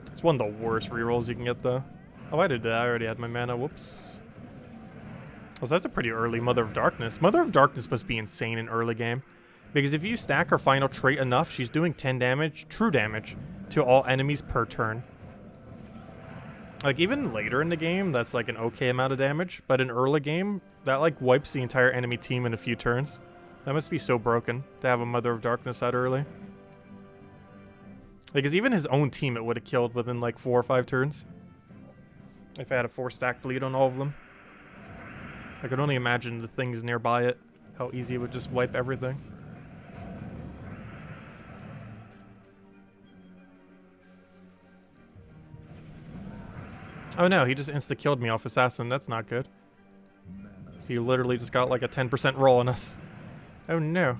It's one of the worst rerolls you can get though. Oh, I did that. I already had my mana. Whoops. Oh, so that's a pretty early Mother of Darkness. Mother of Darkness must be insane in early game. Because if you stack her final trait enough, she's doing 10 damage, true damage, to all enemies per turn. Like, even later in the game, that's like an okay amount of damage. But in early game, that like wipes the entire enemy team in a few turns. That must be so broken to have a Mother of Darkness that early. Because even his own team it would have killed within like 4 or 5 turns. If I had a 4-stack bleed on all of them. I could only imagine the things nearby it. How easy it would just wipe everything. Oh no, he just insta-killed me off Assassin. That's not good. He literally just got like a 10% roll on us. Oh no.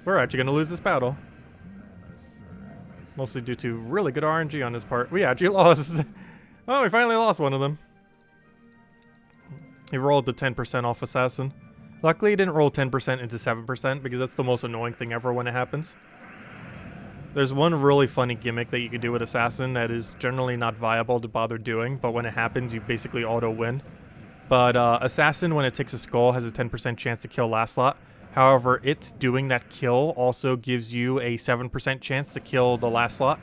We're actually going to lose this battle. Mostly due to really good RNG on his part. We actually lost. Oh, we finally lost one of them. He rolled the 10% off Assassin. Luckily, he didn't roll 10% into 7% because that's the most annoying thing ever when it happens. There's one really funny gimmick that you can do with Assassin that is generally not viable to bother doing, but when it happens, you basically auto-win. But Assassin, when it takes a skull, has a 10% chance to kill last slot. However, it doing that kill also gives you a 7% chance to kill the last slot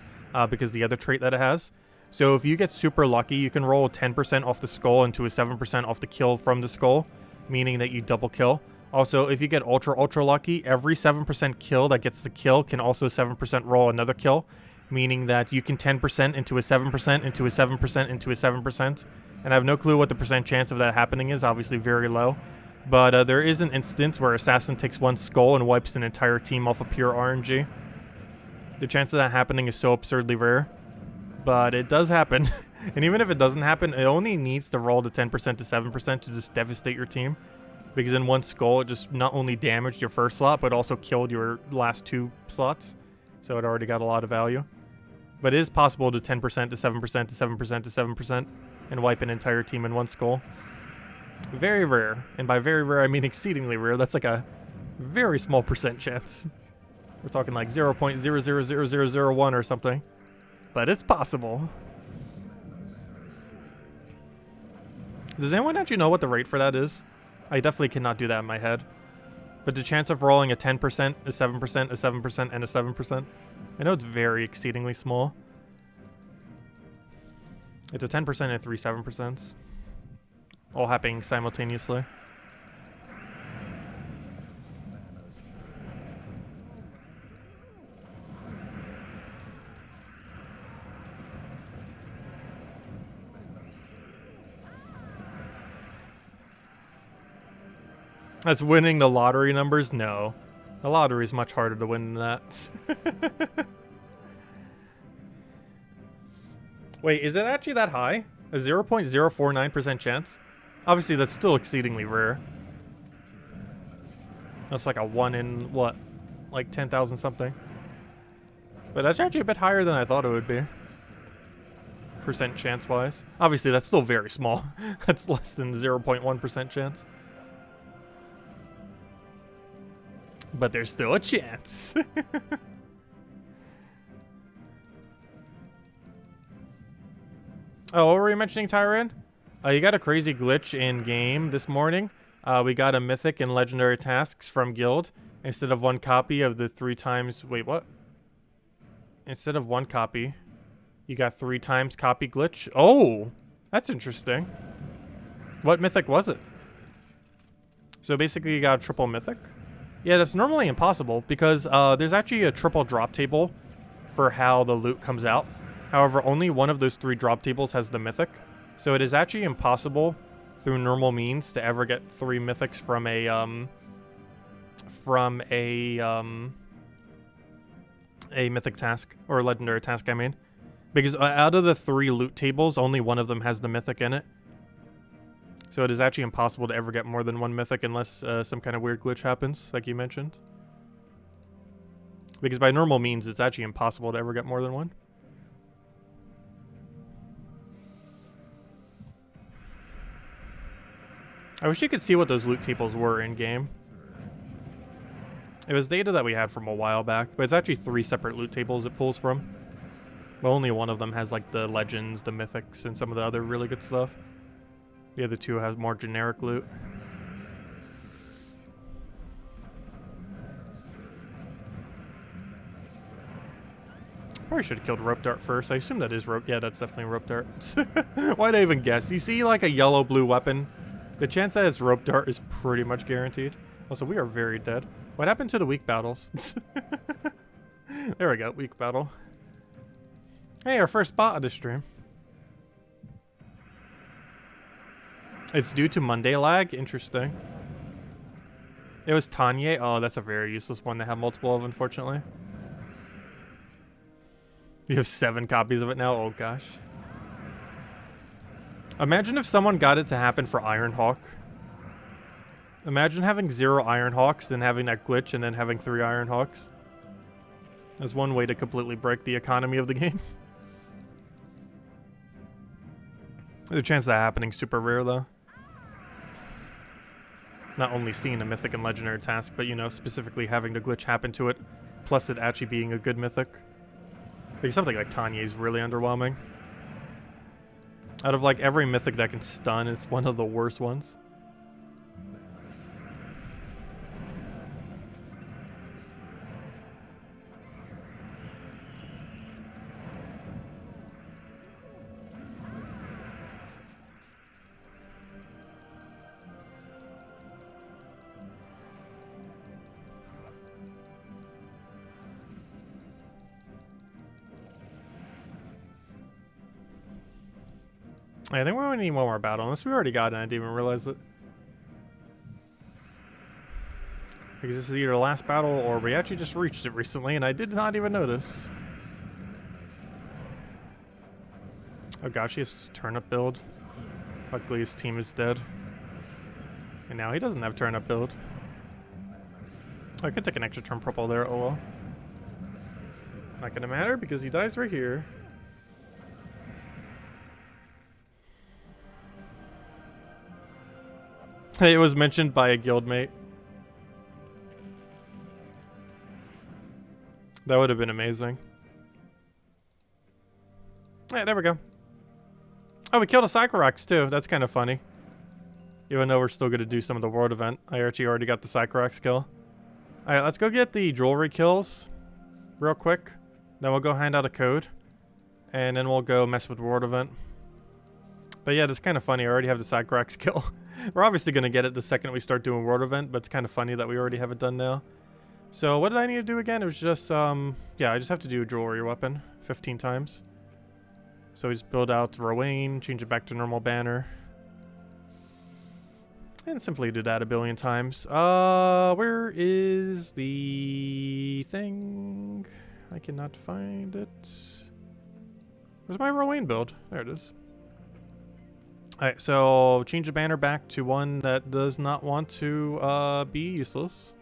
because the other trait that it has. So if you get super lucky, you can roll 10% off the skull into a 7% off the kill from the skull, meaning that you double kill. Also, if you get ultra lucky, every 7% kill that gets the kill can also 7% roll another kill, meaning that you can 10% into a 7%, into a 7%, into a 7%. And I have no clue what the percent chance of that happening is, obviously very low. But there is an instance where Assassin takes one skull and wipes an entire team off of pure RNG. The chance of that happening is so absurdly rare. But it does happen. And even if it doesn't happen, it only needs to roll the 10% to 7% to just devastate your team. Because in one skull, it just not only damaged your first slot, but also killed your last 2 slots. So it already got a lot of value. But it is possible to 10% to 7% to 7% to 7% and wipe an entire team in one skull. Very rare. And by very rare, I mean exceedingly rare. That's like a very small percent chance. We're talking like 0.000001 or something. But it's possible. Does anyone actually know what the rate for that is? I definitely cannot do that in my head. But the chance of rolling a 10%, a 7%, a 7%, and a 7%, I know it's very exceedingly small. It's a 10% and 3 7%. All happening simultaneously. That's winning the lottery numbers? No. The lottery is much harder to win than that. Wait, is it actually that high? A 0.049% chance? Obviously, that's still exceedingly rare. That's like a 1 in, what? Like 10,000 something. But that's actually a bit higher than I thought it would be. Percent chance-wise. Obviously, that's still very small. That's less than 0.1% chance. But there's still a chance. Oh, what were you mentioning, Tyran? You got a crazy glitch in game this morning. We got a mythic and legendary tasks from guild. Instead of 1 copy of the 3 times... Wait, what? Instead of 1 copy, you got 3 times copy glitch. Oh, that's interesting. What mythic was it? So basically you got a triple mythic. Yeah, that's normally impossible because there's actually a triple drop table for how the loot comes out. However, only one of those 3 drop tables has the mythic. So it is actually impossible through normal means to ever get 3 mythics from a mythic task, or legendary task, I mean. Because out of the 3 loot tables, only one of them has the mythic in it. So it is actually impossible to ever get more than 1 mythic unless some kind of weird glitch happens, like you mentioned. Because by normal means, it's actually impossible to ever get more than 1. I wish you could see what those loot tables were in-game. It was data that we had from a while back, but it's actually 3 separate loot tables it pulls from. But only one of them has like the legends, the mythics, and some of the other really good stuff. The other 2 have more generic loot. Probably should have killed Rope Dart first. I assume that is Rope. Yeah, that's definitely Rope Dart. Why'd I even guess? You see like a yellow-blue weapon? The chance that it's Rope Dart is pretty much guaranteed. Also, we are very dead. What happened to the weak battles? There we go, weak battle. Hey, our first bot of the stream. It's due to Monday lag? Interesting. It was Tanya. Oh, that's a very useless one to have multiple of, unfortunately. You have 7 copies of it now? Oh, gosh. Imagine if someone got it to happen for Ironhawk. Imagine having 0 Ironhawks, then having that glitch, and then having 3 Ironhawks. That's one way to completely break the economy of the game. The chance of that happening is super rare, though. Not only seeing a mythic and legendary task, but, you know, specifically having the glitch happen to it, plus it actually being a good mythic. Like, something like Tanya is really underwhelming. Out of, like, every mythic that can stun, it's one of the worst ones. I think we only need one more battle, unless we already got it and I didn't even realize it. Because this is either the last battle or we actually just reached it recently and I did not even notice. Oh gosh, he has turnip build. Luckily his team is dead. And now he doesn't have turnip build. I could take an extra turn purple there, oh well. Not gonna matter because he dies right here. Hey, it was mentioned by a guildmate. That would have been amazing. Hey, there we go. Oh, we killed a Psychorax too. That's kind of funny. Even though we're still going to do some of the world event. I actually already got the Psychorax kill. Alright, let's go get the jewelry kills real quick. Then we'll go hand out a code. And then we'll go mess with world event. But yeah, that's kind of funny. I already have the Psychorax kill. We're obviously going to get it the second we start doing world event, but it's kind of funny that we already have it done now. So what did I need to do again? It was just, yeah, I just have to do a jewelry weapon 15 times. So we just build out Rowan, change it back to normal banner. And simply do that a billion times. Where is the thing? I cannot find it. Where's my Rerolling build? There it is. Alright, so change the banner back to one that does not want to be useless.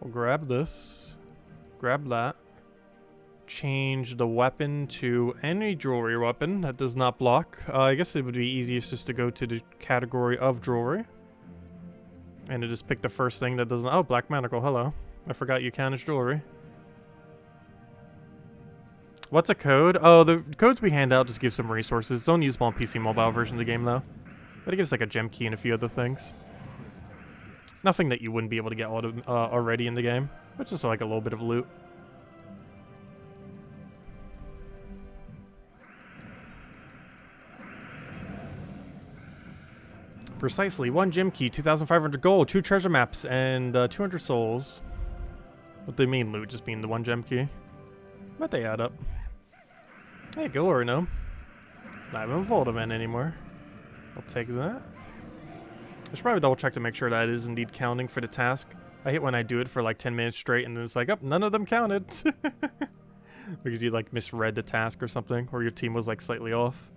We'll grab this. Grab that. Change the weapon to any jewelry weapon that does not block. I guess it would be easiest just to go to the category of jewelry. And to just pick the first thing that doesn't... Oh, Black Manacle, hello. I forgot you count as jewelry. What's a code? Oh, the codes we hand out just give some resources. It's only usable on PC mobile version of the game, though. But it gives like a gem key and a few other things. Nothing that you wouldn't be able to get already in the game. But just like a little bit of loot. Precisely. 1 gem key, 2,500 gold, 2 treasure maps, and 200 souls. What they mean loot, just being the 1 gem key. But they add up. Hey, go or no. Not even Voldemort anymore. I'll take that. I should probably double check to make sure that is indeed counting for the task. I hate when I do it for like 10 minutes straight and then it's like, oh, none of them counted. Because you like misread the task or something, or your team was like slightly off.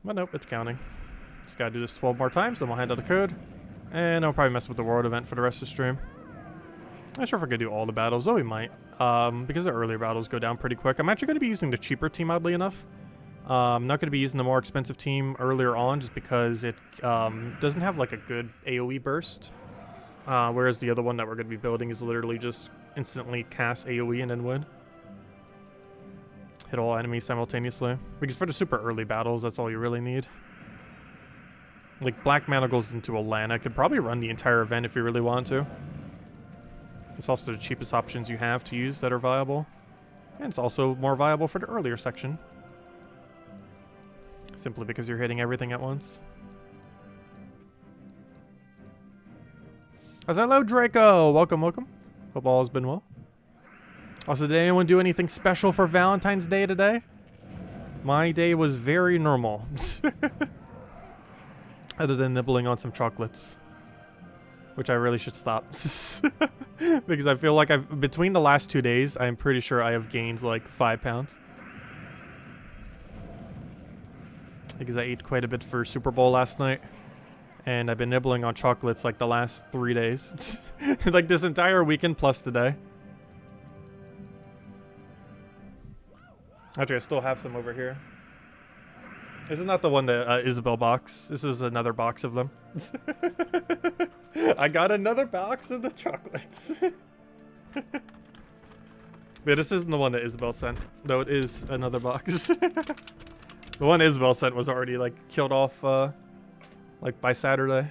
But nope, it's counting. Just gotta do this 12 more times, then we'll hand out the code. And I'll probably mess with the world event for the rest of the stream. I'm not sure if we're gonna do all the battles, though we might. Because the earlier battles go down pretty quick. I'm actually gonna be using the cheaper team, oddly enough. I'm not gonna be using the more expensive team earlier on, just because it doesn't have like a good AoE burst. Whereas the other one that we're gonna be building is literally just instantly cast AoE and then win. Hit all enemies simultaneously. Because for the super early battles, that's all you really need. Like, Black Mana goes into Alana. Could probably run the entire event if you really want to. It's also the cheapest options you have to use that are viable. And it's also more viable for the earlier section. Simply because you're hitting everything at once. Hello, Draco! Welcome, welcome. Hope all has been well. Also, did anyone do anything special for Valentine's Day today? My day was very normal. Other than nibbling on some chocolates. Which I really should stop. Because I feel like between the last 2 days, I'm pretty sure I have gained like 5 pounds. Because I ate quite a bit for Super Bowl last night. And I've been nibbling on chocolates like the last 3 days. Like this entire weekend plus today. Actually, I still have some over here. This is not the one that Isabel box. This is another box of them. I got another box of the chocolates. Yeah, this isn't the one that Isabel sent, though it is another box. The one Isabel sent was already like killed off like by Saturday.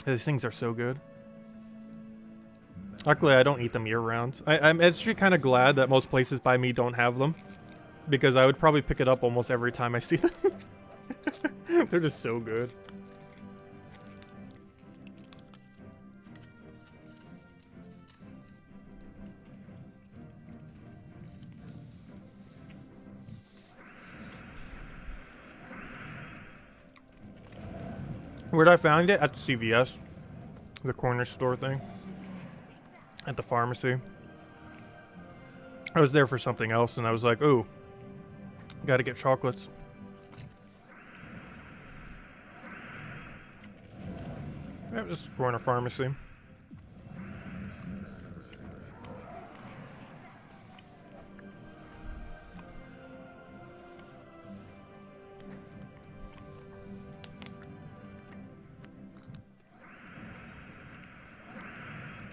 These things are so good. Luckily, I don't eat them year-round. I'm actually kind of glad that most places by me don't have them. Because I would probably pick it up almost every time I see them. They're just so good. Where'd I find it? At the CVS. The corner store thing. At the pharmacy. I was there for something else and I was like, ooh. Gotta get chocolates. Yeah, just corner pharmacy.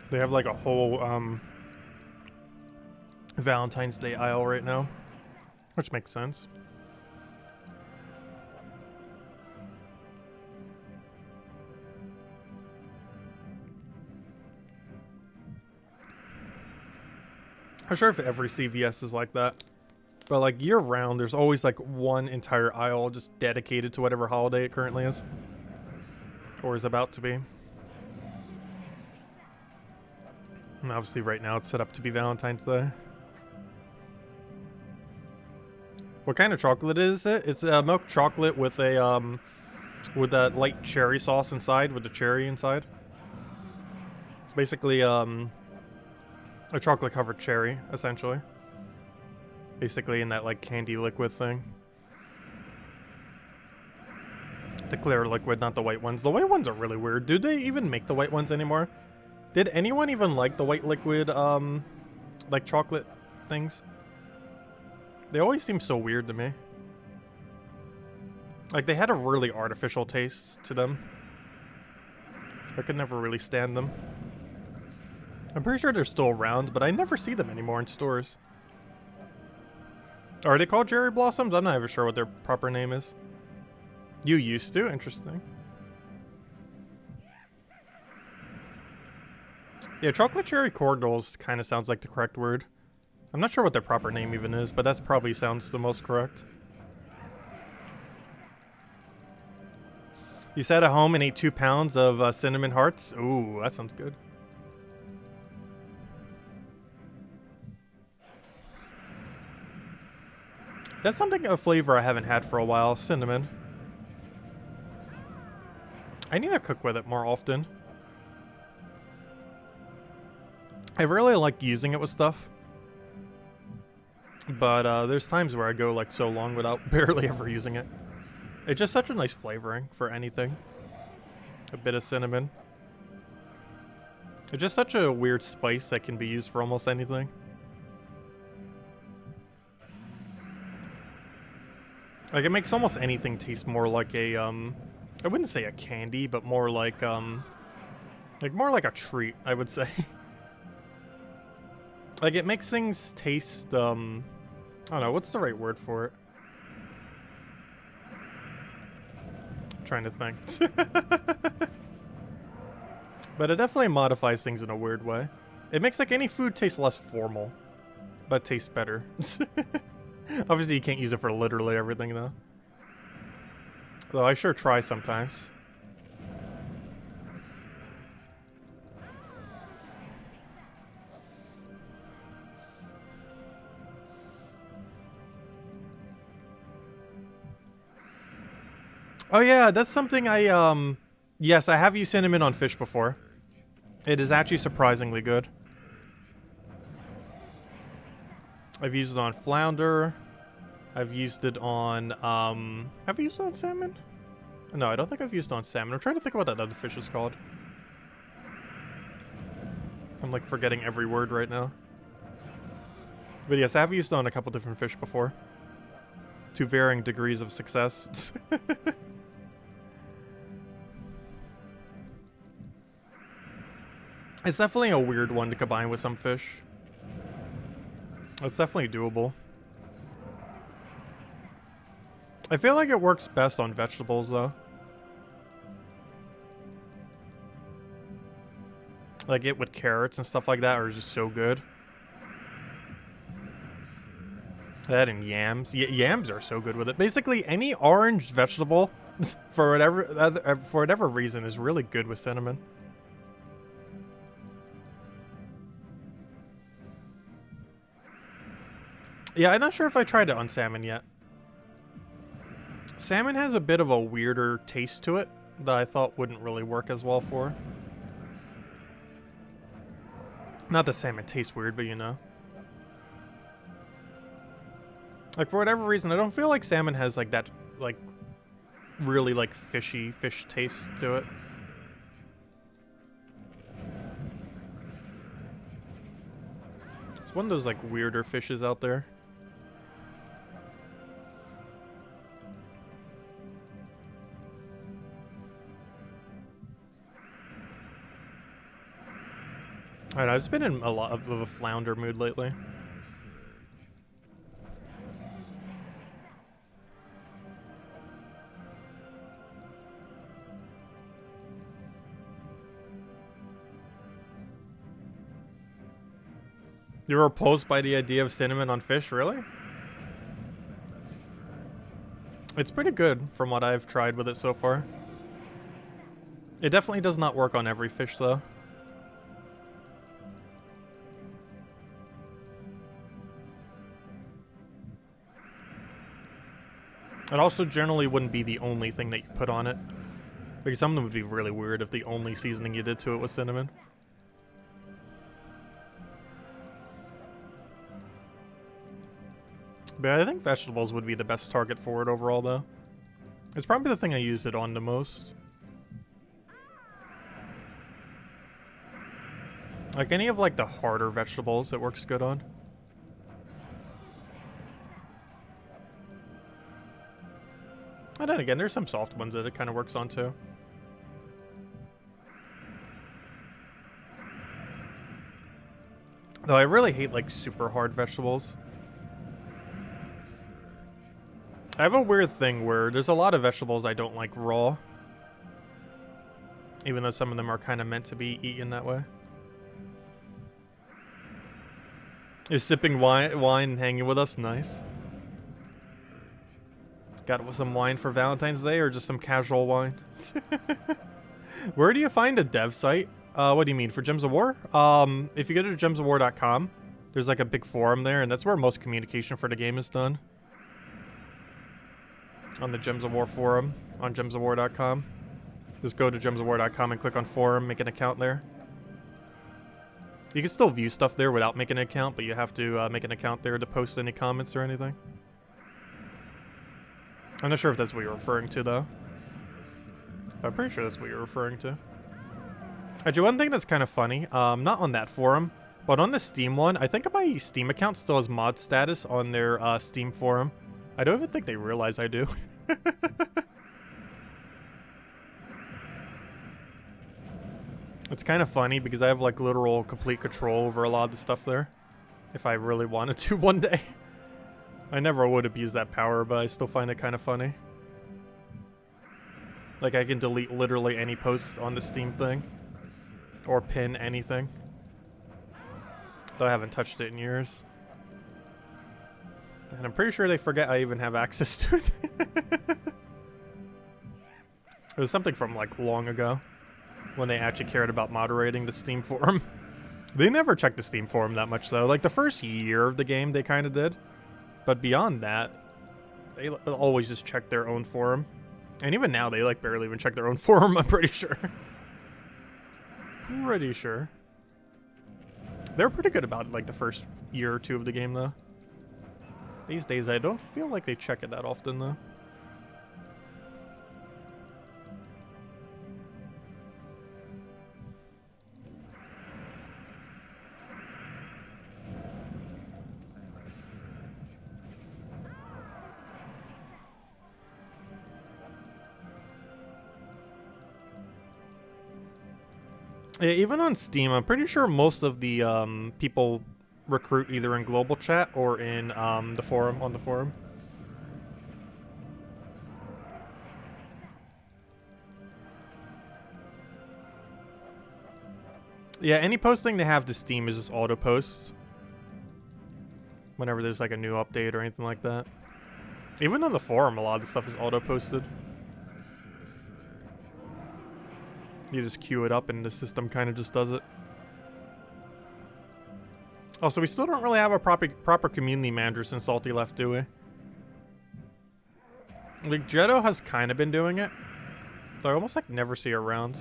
They have like a whole Valentine's Day aisle right now. Which makes sense. I'm sure if every CVS is like that. But like year round, there's always like one entire aisle just dedicated to whatever holiday it currently is. Or is about to be. And obviously right now it's set up to be Valentine's Day. What kind of chocolate is it? It's milk chocolate with a with that light cherry sauce inside, with the cherry inside. It's basically a chocolate covered cherry, essentially. Basically in that like candy liquid thing. The clear liquid, not the white ones. The white ones are really weird. Do they even make the white ones anymore? Did anyone even like the white liquid, like chocolate things? They always seem so weird to me. Like, they had a really artificial taste to them. I could never really stand them. I'm pretty sure they're still around, but I never see them anymore in stores. Are they called Cherry Blossoms? I'm not even sure what their proper name is. You used to? Interesting. Yeah, chocolate cherry cordials kind of sounds like the correct word. I'm not sure what their proper name even is, but that probably sounds the most correct. You sat at home and ate 2 pounds of cinnamon hearts? Ooh, that sounds good. That's something, a flavor I haven't had for a while, cinnamon. I need to cook with it more often. I really like using it with stuff. But there's times where I go like so long without barely ever using it. It's just such a nice flavoring for anything. A bit of cinnamon. It's just such a weird spice that can be used for almost anything. Like, it makes almost anything taste more like a, I wouldn't say a candy, but more like more like a treat, I would say. Like, it makes things taste, I don't know, what's the right word for it? I'm trying to think. But it definitely modifies things in a weird way. It makes, like, any food taste less formal, but tastes better. Obviously, you can't use it for literally everything, though. Though I sure try sometimes. Oh yeah, that's something I, yes, I have used cinnamon on fish before. It is actually surprisingly good. I've used it on flounder. I've used it on, have I used it on salmon? No, I don't think I've used it on salmon. I'm trying to think of what that other fish is called. I'm like forgetting every word right now. But yes, I have used it on a couple different fish before. To varying degrees of success. It's definitely a weird one to combine with some fish. It's definitely doable. I feel like it works best on vegetables, though. Like it with carrots and stuff like that are just so good. That and yams. Yams are so good with it. Basically, any orange vegetable, for whatever reason, is really good with cinnamon. Yeah, I'm not sure if I tried it on salmon yet. Salmon has a bit of a weirder taste to it that I thought wouldn't really work as well for. Not that salmon tastes weird, but you know. Like, for whatever reason, I don't feel like salmon has, like, that, like, really, like, fishy fish taste to it. It's one of those, like, weirder fishes out there. Alright, I've just been in a lot of a flounder mood lately. You were opposed by the idea of cinnamon on fish, really? It's pretty good from what I've tried with it so far. It definitely does not work on every fish, though. It also generally wouldn't be the only thing that you put on it. Because some of them would be really weird if the only seasoning you did to it was cinnamon. But I think vegetables would be the best target for it overall, though. It's probably the thing I use it on the most. Like any of like the harder vegetables it works good on. And then again, there's some soft ones that it kind of works on too. Though I really hate like super hard vegetables. I have a weird thing where there's a lot of vegetables I don't like raw. Even though some of them are kind of meant to be eaten that way. You're sipping wine and hanging with us? Nice. Got some wine for Valentine's Day or just some casual wine? Where do you find a dev site? What do you mean, for Gems of War? If you go to gemsofwar.com, there's like a big forum there, and that's where most communication for the game is done. On the Gems of War forum, on gemsofwar.com. Just go to gemsofwar.com and click on forum, make an account there. You can still view stuff there without making an account, but you have to make an account there to post any comments or anything. I'm not sure if that's what you're referring to, though. I'm pretty sure that's what you're referring to. Actually, one thing that's kind of funny, not on that forum, but on the Steam one, I think my Steam account still has mod status on their Steam forum. I don't even think they realize I do. It's kind of funny because I have like literal complete control over a lot of the stuff there. If I really wanted to one day. I never would abuse that power, but I still find it kind of funny. Like I can delete literally any post on the Steam thing. Or pin anything. Though I haven't touched it in years. And I'm pretty sure they forget I even have access to it. It was something from like long ago. When they actually cared about moderating the Steam forum. They never checked the Steam forum that much though. Like the first year of the game they kind of did. But beyond that, they always just check their own forum. And even now they like barely even check their own forum, I'm pretty sure. Pretty sure. They're pretty good about like the first year or two of the game though. These days I don't feel like they check it that often though. Yeah, even on Steam, I'm pretty sure most of the people recruit either in global chat or in the forum, on the forum. Yeah, any posting they have to Steam is just auto posts. Whenever there's like a new update or anything like that. Even on the forum, a lot of the stuff is auto posted. You just queue it up and the system kind of just does it. Also, we still don't really have a proper community manager since Salty left, do we? Like, Jetto has kind of been doing it. Though I almost like never see her around.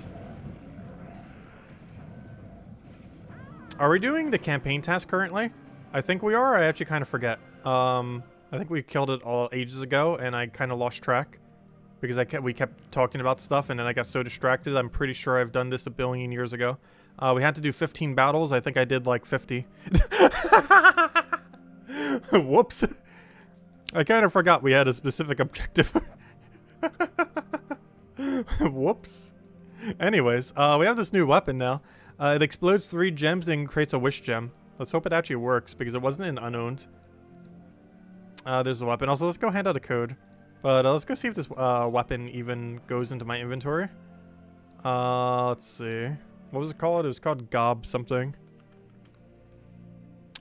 Are we doing the campaign task currently? I think we are. I actually kind of forget. I think we killed it all ages ago and I kind of lost track. Because we kept talking about stuff and then I got so distracted. I'm pretty sure I've done this a billion years ago. We had to do 15 battles. I think I did like 50. Whoops. I kind of forgot we had a specific objective. Whoops. Anyways, we have this new weapon now. It explodes 3 gems and creates a wish gem. Let's hope it actually works because it wasn't an unowned. There's the weapon. Also, let's go hand out a code. But let's go see if this weapon even goes into my inventory. Let's see. What was it called? It was called Gob something.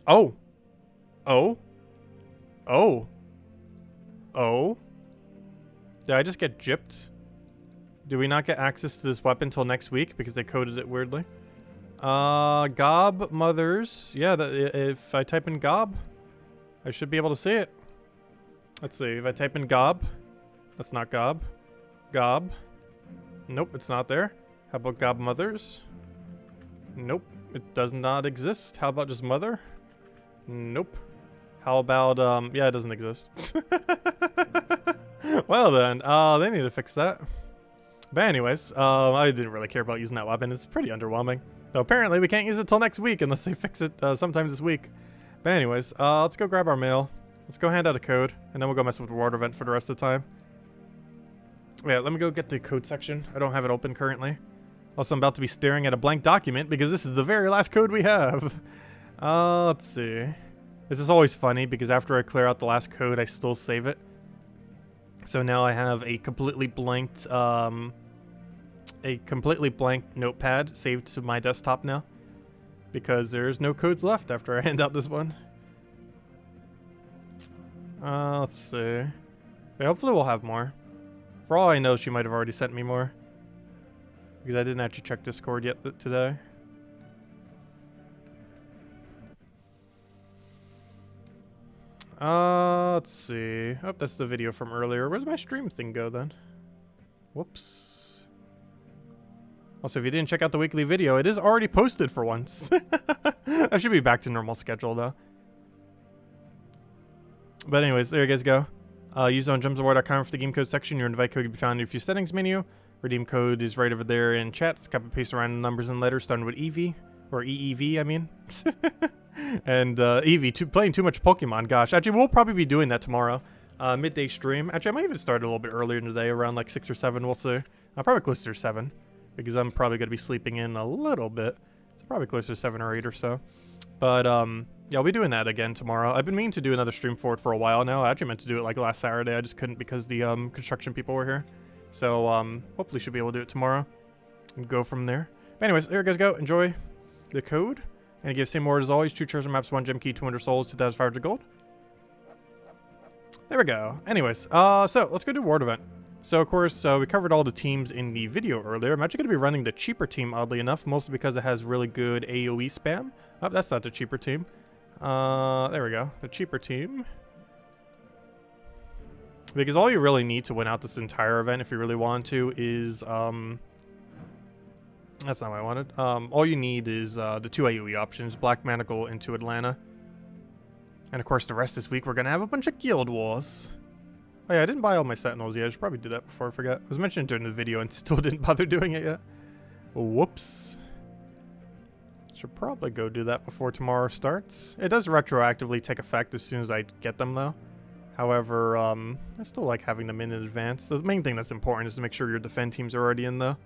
Oh. Oh. Oh. Oh. Did I just get gypped? Do we not get access to this weapon until next week because they coded it weirdly? Gob mothers. Yeah, if I type in Gob, I should be able to see it. Let's see, if I type in Gob, That's not Gob. Gob. Nope, it's not there. How about Gob Mothers? Nope, it does not exist. How about just Mother? Nope. How about, yeah, it doesn't exist. Well then, they need to fix that. But anyways, I didn't really care about using that weapon. It's pretty underwhelming. So apparently we can't use it till next week unless they fix it sometime this week. But anyways, let's go grab our mail. Let's go hand out a code, and then we'll go mess with the Wolrd event for the rest of the time. Yeah, let me go get the code section. I don't have it open currently. Also, I'm about to be staring at a blank document because this is the very last code we have. Let's see. This is always funny because after I clear out the last code, I still save it. So now I have a completely blanked, notepad saved to my desktop now. Because there's no codes left after I hand out this one. Let's see. Yeah, hopefully we'll have more. For all I know, she might have already sent me more. Because I didn't actually check Discord yet today. Let's see. Oh, that's the video from earlier. Where's my stream thing go then? Whoops. Also, if you didn't check out the weekly video, it is already posted for once. I should be back to normal schedule though. But anyways, there you guys go. Use on gemsofwar.com for the game code section. Your invite code can be found in your view settings menu. Redeem code is right over there in chat. It's copy paste around the numbers and letters starting with EV. Or EEV, I mean. And EV, playing too much Pokemon. Gosh, actually, we'll probably be doing that tomorrow. Midday stream. Actually, I might even start a little bit earlier today, around like 6 or 7. We'll see. Probably closer to 7. Because I'm probably going to be sleeping in a little bit. So probably closer to 7 or 8 or so. But, yeah, I'll be doing that again tomorrow. I've been meaning to do another stream for it for a while now. I actually meant to do it like last Saturday. I just couldn't because the construction people were here. So, hopefully should be able to do it tomorrow. And go from there. But anyways, there you guys go. Enjoy the code. And give same word as always. 2 treasure maps, 1 gem key, 200 souls, 2,500 gold. There we go. Anyways, so let's go do Wolrd event. So, of course, we covered all the teams in the video earlier. I'm actually going to be running the cheaper team, oddly enough, mostly because it has really good AoE spam. Oh, that's not the cheaper team. There we go. The cheaper team. Because all you really need to win out this entire event, if you really want to, is, that's not what I wanted. All you need is, the 2 AoE options, Black Manacle into Atlanta. And, of course, the rest this week, we're going to have a bunch of Guild Wars. Oh yeah, I didn't buy all my Sentinels yet. I should probably do that before I forget. I was mentioning during the video and still didn't bother doing it yet. Whoops. Should probably go do that before tomorrow starts. It does retroactively take effect as soon as I get them though. However, I still like having them in advance. So the main thing that's important is to make sure your defend teams are already in though.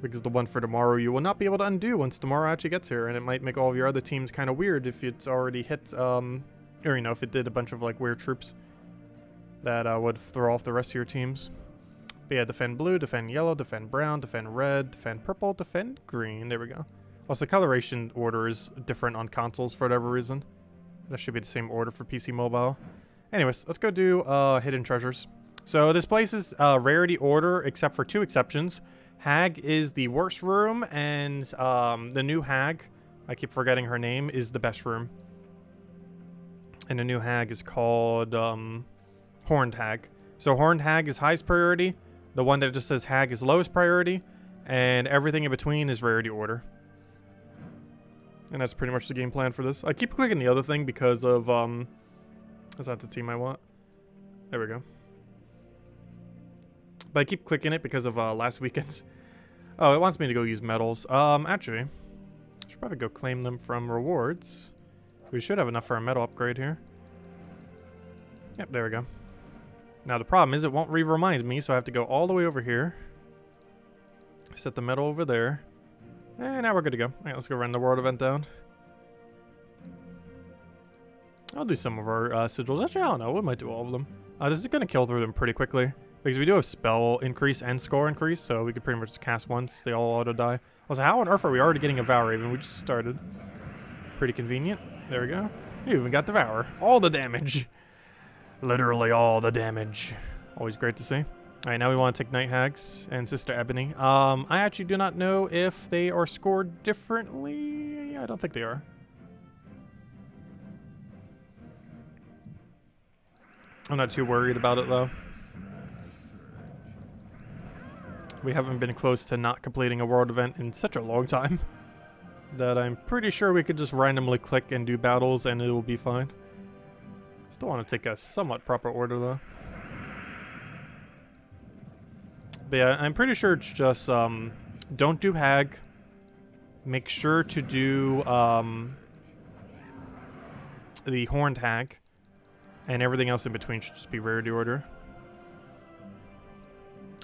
Because the one for tomorrow you will not be able to undo once tomorrow actually gets here. And it might make all of your other teams kind of weird if it's already hit, or you know, if it did a bunch of like weird troops. That would throw off the rest of your teams. But yeah, defend blue, defend yellow, defend brown, defend red, defend purple, defend green. There we go. Also, coloration order is different on consoles for whatever reason. That should be the same order for PC Mobile. Anyways, let's go do hidden treasures. So this place is rarity order except for 2 exceptions. Hag is the worst room, and the new Hag, I keep forgetting her name, is the best room. And the new Hag is called... Horned Hag. So Horned Hag is highest priority. The one that just says Hag is lowest priority. And everything in between is rarity order. And that's pretty much the game plan for this. I keep clicking the other thing because of, that's not the team I want. There we go. But I keep clicking it because of, last weekend's. Oh, it wants me to go use medals. Actually, I should probably go claim them from rewards. We should have enough for a medal upgrade here. Yep, there we go. Now the problem is it won't re-remind me, so I have to go all the way over here. Set the medal over there. And now we're good to go. Alright, let's go run the Wolrd event down. I'll do some of our sigils. Actually, I don't know. We might do all of them. This is going to kill through them pretty quickly. Because we do have spell increase and score increase, so we could pretty much just cast once. They all auto-die. Also, how on earth are we already getting a Vow Raven? We just started. Pretty convenient. There we go. We even got Devour. All the damage. Literally all the damage. Always great to see. Alright, now we want to take Night Hags and Sister Ebony. I actually do not know if they are scored differently. I don't think they are. I'm not too worried about it though. We haven't been close to not completing a world event in such a long time that I'm pretty sure we could just randomly click and do battles and it will be fine. Still want to take a somewhat proper order though. But yeah, I'm pretty sure it's just don't do hag. Make sure to do the horned hag, and everything else in between should just be rarity order.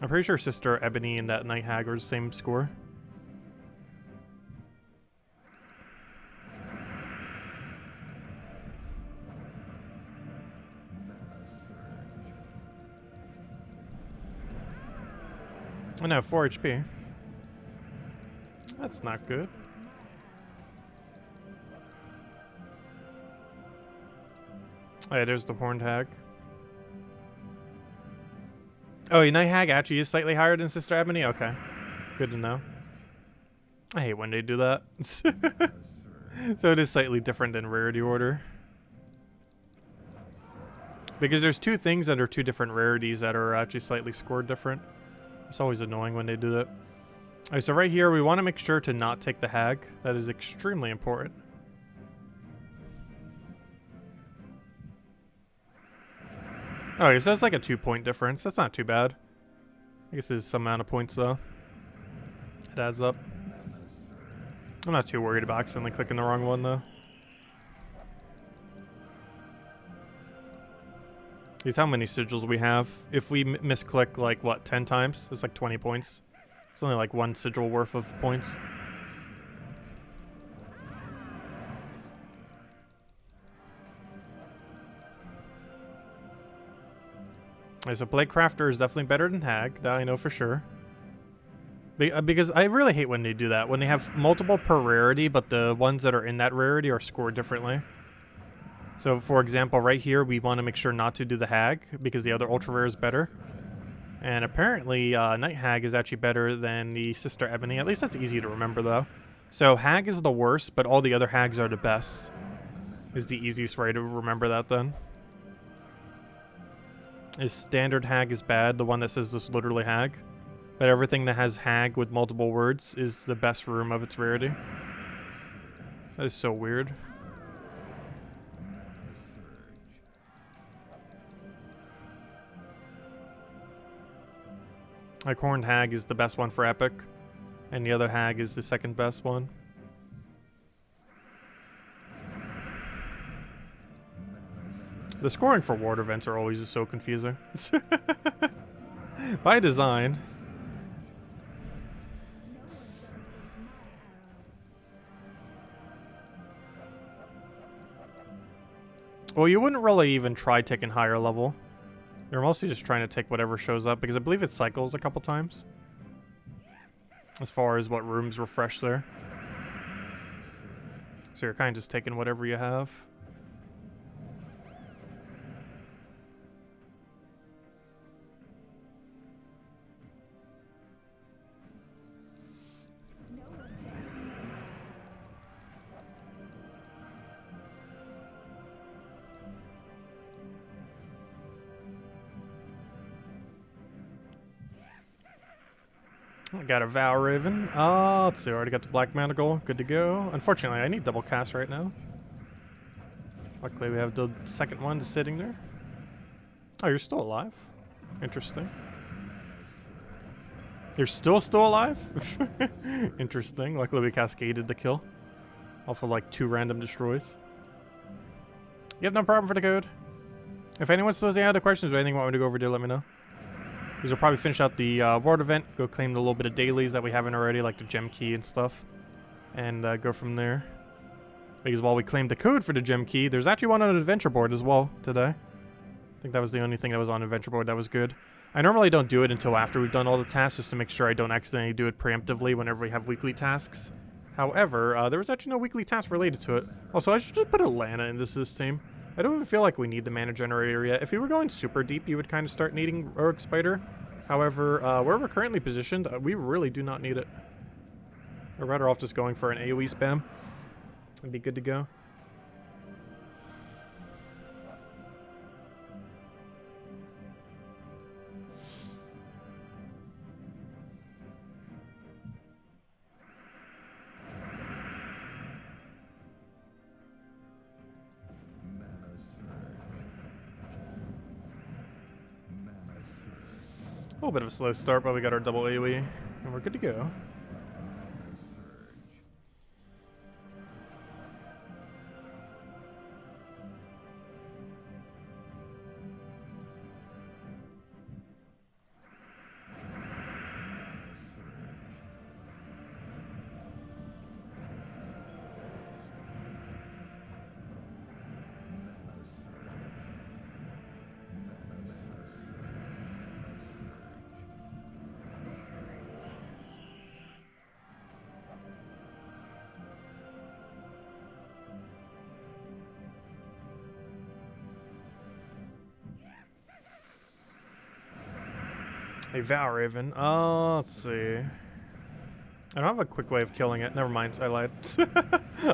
I'm pretty sure Sister Ebony and that Night Hag are the same score. Oh no, 4 HP. That's not good. Oh yeah, there's the horned hag. Oh, Night Hag actually is slightly higher than Sister Ebony? Okay. Good to know. I hate when they do that. So it is slightly different than rarity order. Because there's two things that are two different rarities that are actually slightly scored different. It's always annoying when they do that. Alright, so right here, we want to make sure to not take the hag. That is extremely important. Oh, so that's like a 2-point difference. That's not too bad. I guess there's some amount of points, though. It adds up. I'm not too worried about accidentally clicking the wrong one, though. These how many sigils we have. If we misclick, like, what, 10 times? It's like 20 points. It's only like 1 sigil worth of points. Okay, so Blade Crafter is definitely better than Hag. That I know for sure. Because I really hate when they do that. When they have multiple per rarity, but the ones that are in that rarity are scored differently. So, for example, right here, we want to make sure not to do the Hag, because the other Ultra Rare is better. And apparently, Night Hag is actually better than the Sister Ebony. At least that's easy to remember, though. So, Hag is the worst, but all the other Hags are the best. Is the easiest way to remember that, then. Is Standard Hag is bad, the one that says just literally Hag. But everything that has Hag with multiple words is the best room of its rarity. That is so weird. Like, Horned Hag is the best one for Epic, and the other Hag is the second best one. The scoring for ward events are always just so confusing. By design. Well, you wouldn't really even try taking higher level. You're mostly just trying to take whatever shows up, because I believe it cycles a couple times. As far as what rooms refresh there. So you're kind of just taking whatever you have. I got a Vow Raven. Let's see, I already got the Black Manacle. Good to go. Unfortunately, I need double cast right now. Luckily, we have the second one just sitting there. Oh, you're still alive? Interesting. You're still alive? Interesting. Luckily, we cascaded the kill. Off of like 2 random destroys. Yep, no problem for the code. If anyone still has any other questions or anything you want me to go over there, let me know. These will probably finish out the World event, go claim the little bit of dailies that we haven't already, like the gem key and stuff, and go from there. Because while we claimed the code for the gem key, there's actually one on an adventure board as well today. I think that was the only thing that was on adventure board that was good. I normally don't do it until after we've done all the tasks, just to make sure I don't accidentally do it preemptively whenever we have weekly tasks. However, there was actually no weekly task related to it. Also, I should just put a Lana in this team. I don't even feel like we need the mana generator yet. If we were going super deep, you would kind of start needing Rogue Spider. However, where we're currently positioned, we really do not need it. We're better off just going for an AoE spam. It'd be good to go. little bit of a slow start, but we got our double AoE, and we're good to go. A Vow Raven. Let's see. I don't have a quick way of killing it. Never mind, I lied.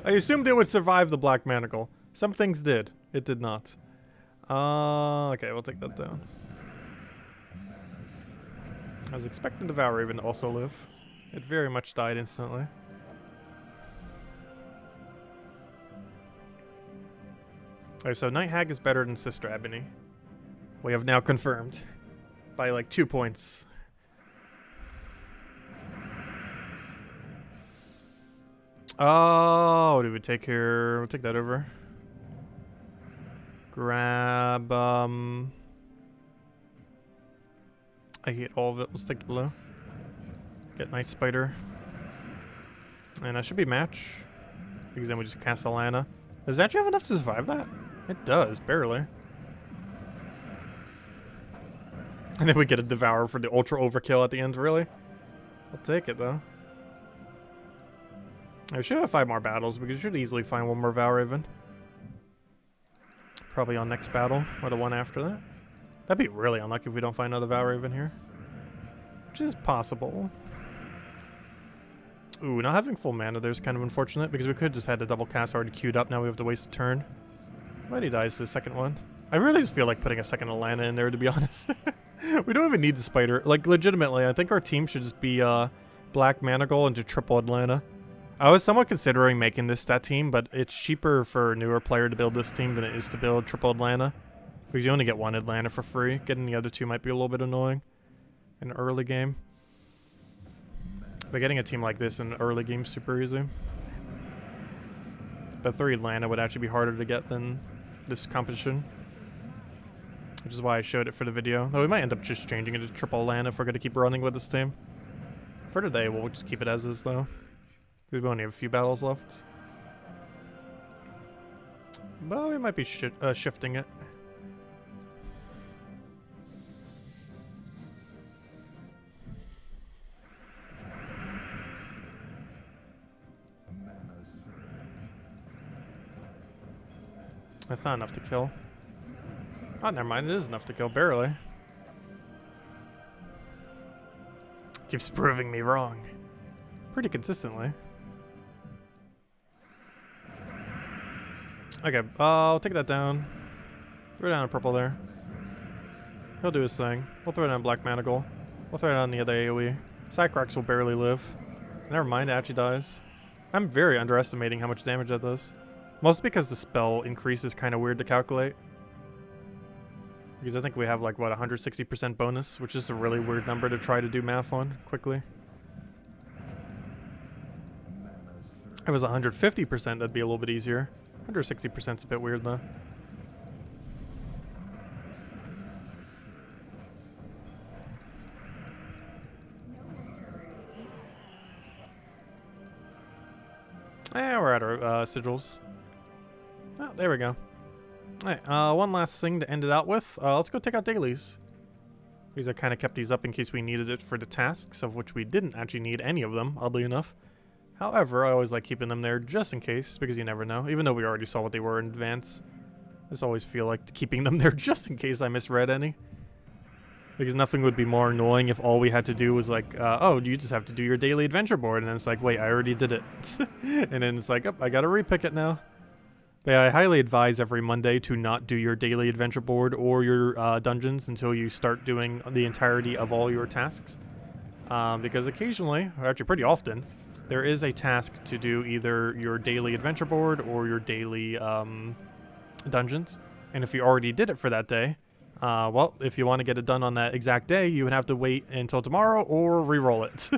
I assumed it would survive the Black Manacle. Some things did. It did not. Okay, we'll take that down. I was expecting the Vow Raven to also live. It very much died instantly. Alright, so Night Hag is better than Sister Ebony. We have now confirmed. By like 2 points. Oh, what do we take here? We'll take that over. Grab, I hate all of it. Let's take the blue. Get Night Spider. And that should be match. Because then we just cast Alana. Does it actually have enough to survive that? It does, barely. And then we get a Devour for the ultra overkill at the end, really? I'll take it, though. I should have 5 more battles, because we should easily find one more Vow Raven. Probably on next battle, or the one after that. That'd be really unlucky if we don't find another Vow Raven here. Which is possible. Ooh, not having full mana there's kind of unfortunate, because we could just had the double cast already queued up, now we have to waste a turn. But he dies to the second one. I really just feel like putting a second Alana in there, to be honest. We don't even need the spider. Like, legitimately, I think our team should just be Black Manacle into triple Atlanta. I was somewhat considering making this stat team, but it's cheaper for a newer player to build this team than it is to build triple Atlanta. Because you only get one Atlanta for free. Getting the other two might be a little bit annoying in an early game. But getting a team like this in early game is super easy. But 3 Atlanta would actually be harder to get than this competition. Which is why I showed it for the video. Though we might end up just changing it to triple Atlanta if we're going to keep running with this team. For today, we'll just keep it as is, though. We only have a few battles left. But we might be shifting it. That's not enough to kill. Oh, never mind. It is enough to kill, barely. Keeps proving me wrong. Pretty consistently. Okay, I'll take that down. Throw down a purple there. He'll do his thing. We'll throw down Black Manacle. We'll throw down the other AoE. Cycrox will barely live. Never mind, it actually dies. I'm very underestimating how much damage that does. Mostly because the spell increase is kind of weird to calculate. Because I think we have like, what, 160% bonus, which is a really weird number to try to do math on quickly. If it was 150%, that'd be a little bit easier. 160% is a bit weird though. Eh, we're at our sigils. Oh, there we go. Alright, one last thing to end it out with. Let's go take out dailies. Because I kind of kept these up in case we needed it for the tasks, of which we didn't actually need any of them, oddly enough. However, I always like keeping them there just in case, because you never know. Even though we already saw what they were in advance. I just always feel like keeping them there just in case I misread any. Because nothing would be more annoying if all we had to do was like, oh, you just have to do your daily adventure board. And then it's like, wait, I already did it. And then it's like, oh, I gotta repick it now. But yeah, I highly advise every Monday to not do your daily adventure board or your dungeons until you start doing the entirety of all your tasks. Because occasionally, or actually pretty often, there is a task to do either your daily adventure board or your daily dungeons. And if you already did it for that day, Well, if you want to get it done on that exact day, you would have to wait until tomorrow or re-roll it.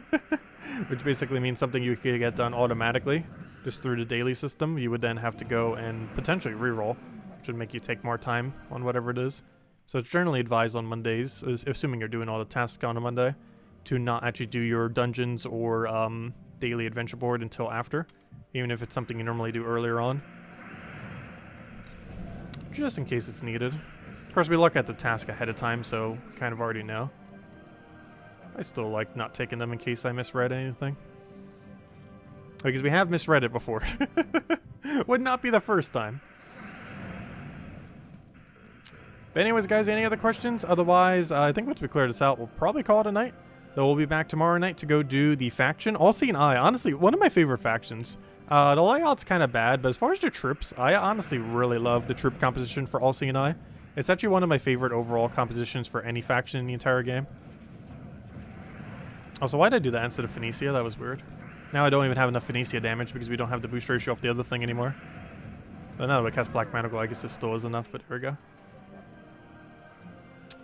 Which basically means something you could get done automatically, just through the daily system. You would then have to go and potentially re-roll, which would make you take more time on whatever it is. So it's generally advised on Mondays, assuming you're doing all the tasks on a Monday, to not actually do your dungeons or daily adventure board until after, even if it's something you normally do earlier on. Just in case it's needed. Of course, we look at the task ahead of time, so we kind of already know. I still like not taking them in case I misread anything. Because we have misread it before. Would not be the first time. But anyways, guys, any other questions? Otherwise, I think once we clear this out, we'll probably call it a night. Though we'll be back tomorrow night to go do the faction. Allseeing Eye, honestly, one of my favorite factions. The layout's kind of bad, but as far as the troops, I honestly really love the troop composition for Allseeing Eye. It's actually one of my favorite overall compositions for any faction in the entire game. Also, why did I do that instead of Phoenicia? That was weird. Now I don't even have enough Phoenicia damage because we don't have the boost ratio off the other thing anymore. But now that we cast Black Magical, I guess this still is enough, but here we go.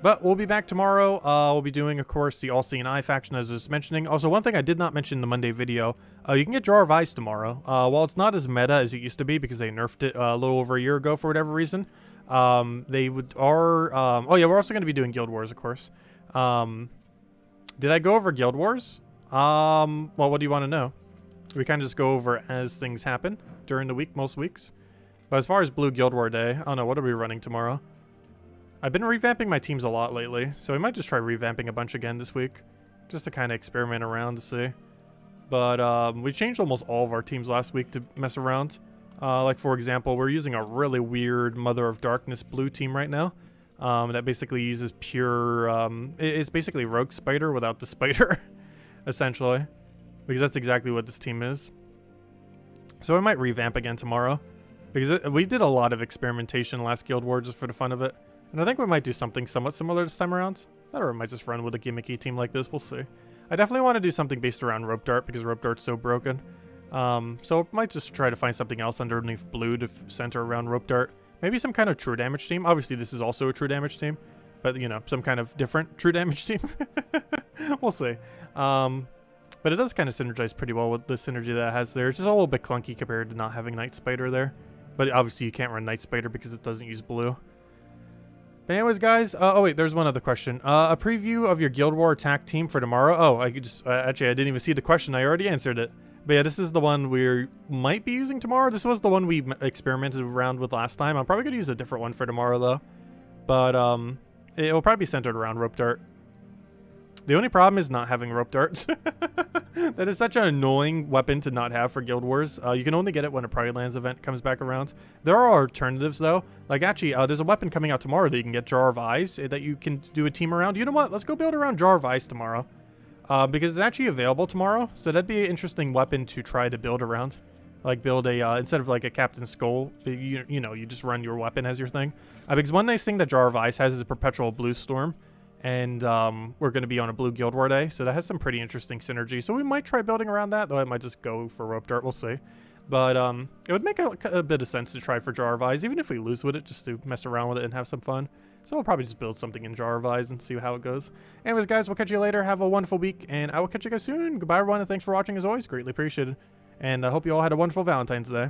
But we'll be back tomorrow. We'll be doing, of course, the Allseeing Eye faction, as I was mentioning. Also, one thing I did not mention in the Monday video, you can get Jar of Eyes tomorrow. While it's not as meta as it used to be because they nerfed it a little over a year ago for whatever reason, oh yeah, we're also going to be doing Guild Wars, of course. Did I go over Guild Wars? Well, what do you want to know? We kind of just go over as things happen during the week, most weeks. But as far as Blue Guild War Day, I don't know, what are we running tomorrow? I've been revamping my teams a lot lately, so we might just try revamping a bunch again this week. Just to kind of experiment around to see. But we changed almost all of our teams last week to mess around. Like, for example, we're using a really weird Mother of Darkness blue team right now. That basically uses pure, it's basically Rogue Spider without the spider, essentially. Because that's exactly what this team is. So I might revamp again tomorrow. Because we did a lot of experimentation last Guild War just for the fun of it. And I think we might do something somewhat similar this time around. Or we might just run with a gimmicky team like this, we'll see. I definitely want to do something based around Rope Dart because Rope Dart's so broken. So I might just try to find something else underneath blue to center around Rope Dart. Maybe some kind of true damage team. Obviously, this is also a true damage team. But, you know, some kind of different true damage team. We'll see. But it does kind of synergize pretty well with the synergy that it has there. It's just a little bit clunky compared to not having Night Spider there. But obviously, you can't run Night Spider because it doesn't use blue. But anyways, guys. Oh, wait, there's one other question. A preview of your Guild War attack team for tomorrow. Oh, I could just... actually, I didn't even see the question. I already answered it. But yeah, this is the one we might be using tomorrow. This was the one we experimented around with last time. I'm probably going to use a different one for tomorrow, though. But it will probably be centered around Rope Dart. The only problem is not having Rope Darts. That is such an annoying weapon to not have for Guild Wars. You can only get it when a Pride Lands event comes back around. There are alternatives, though. Like, actually, there's a weapon coming out tomorrow that you can get Jar of Eyes that you can do a team around. You know what? Let's go build around Jar of Eyes tomorrow. Because it's actually available tomorrow, so that'd be an interesting weapon to try to build around. Like, build a, instead of like a Captain Skull, you know, you just run your weapon as your thing. Because one nice thing that Jar of Ice has is a perpetual blue storm, and we're going to be on a blue Guild War day, so that has some pretty interesting synergy. So we might try building around that, though I might just go for Rope Dart, we'll see. But it would make a bit of sense to try for Jar of Eyes, even if we lose with it, just to mess around with it and have some fun. So we'll probably just build something in Jar of Eyes and see how it goes. Anyways, guys, we'll catch you later. Have a wonderful week, and I will catch you guys soon. Goodbye, everyone, and thanks for watching as always. Greatly appreciated. And I hope you all had a wonderful Valentine's Day.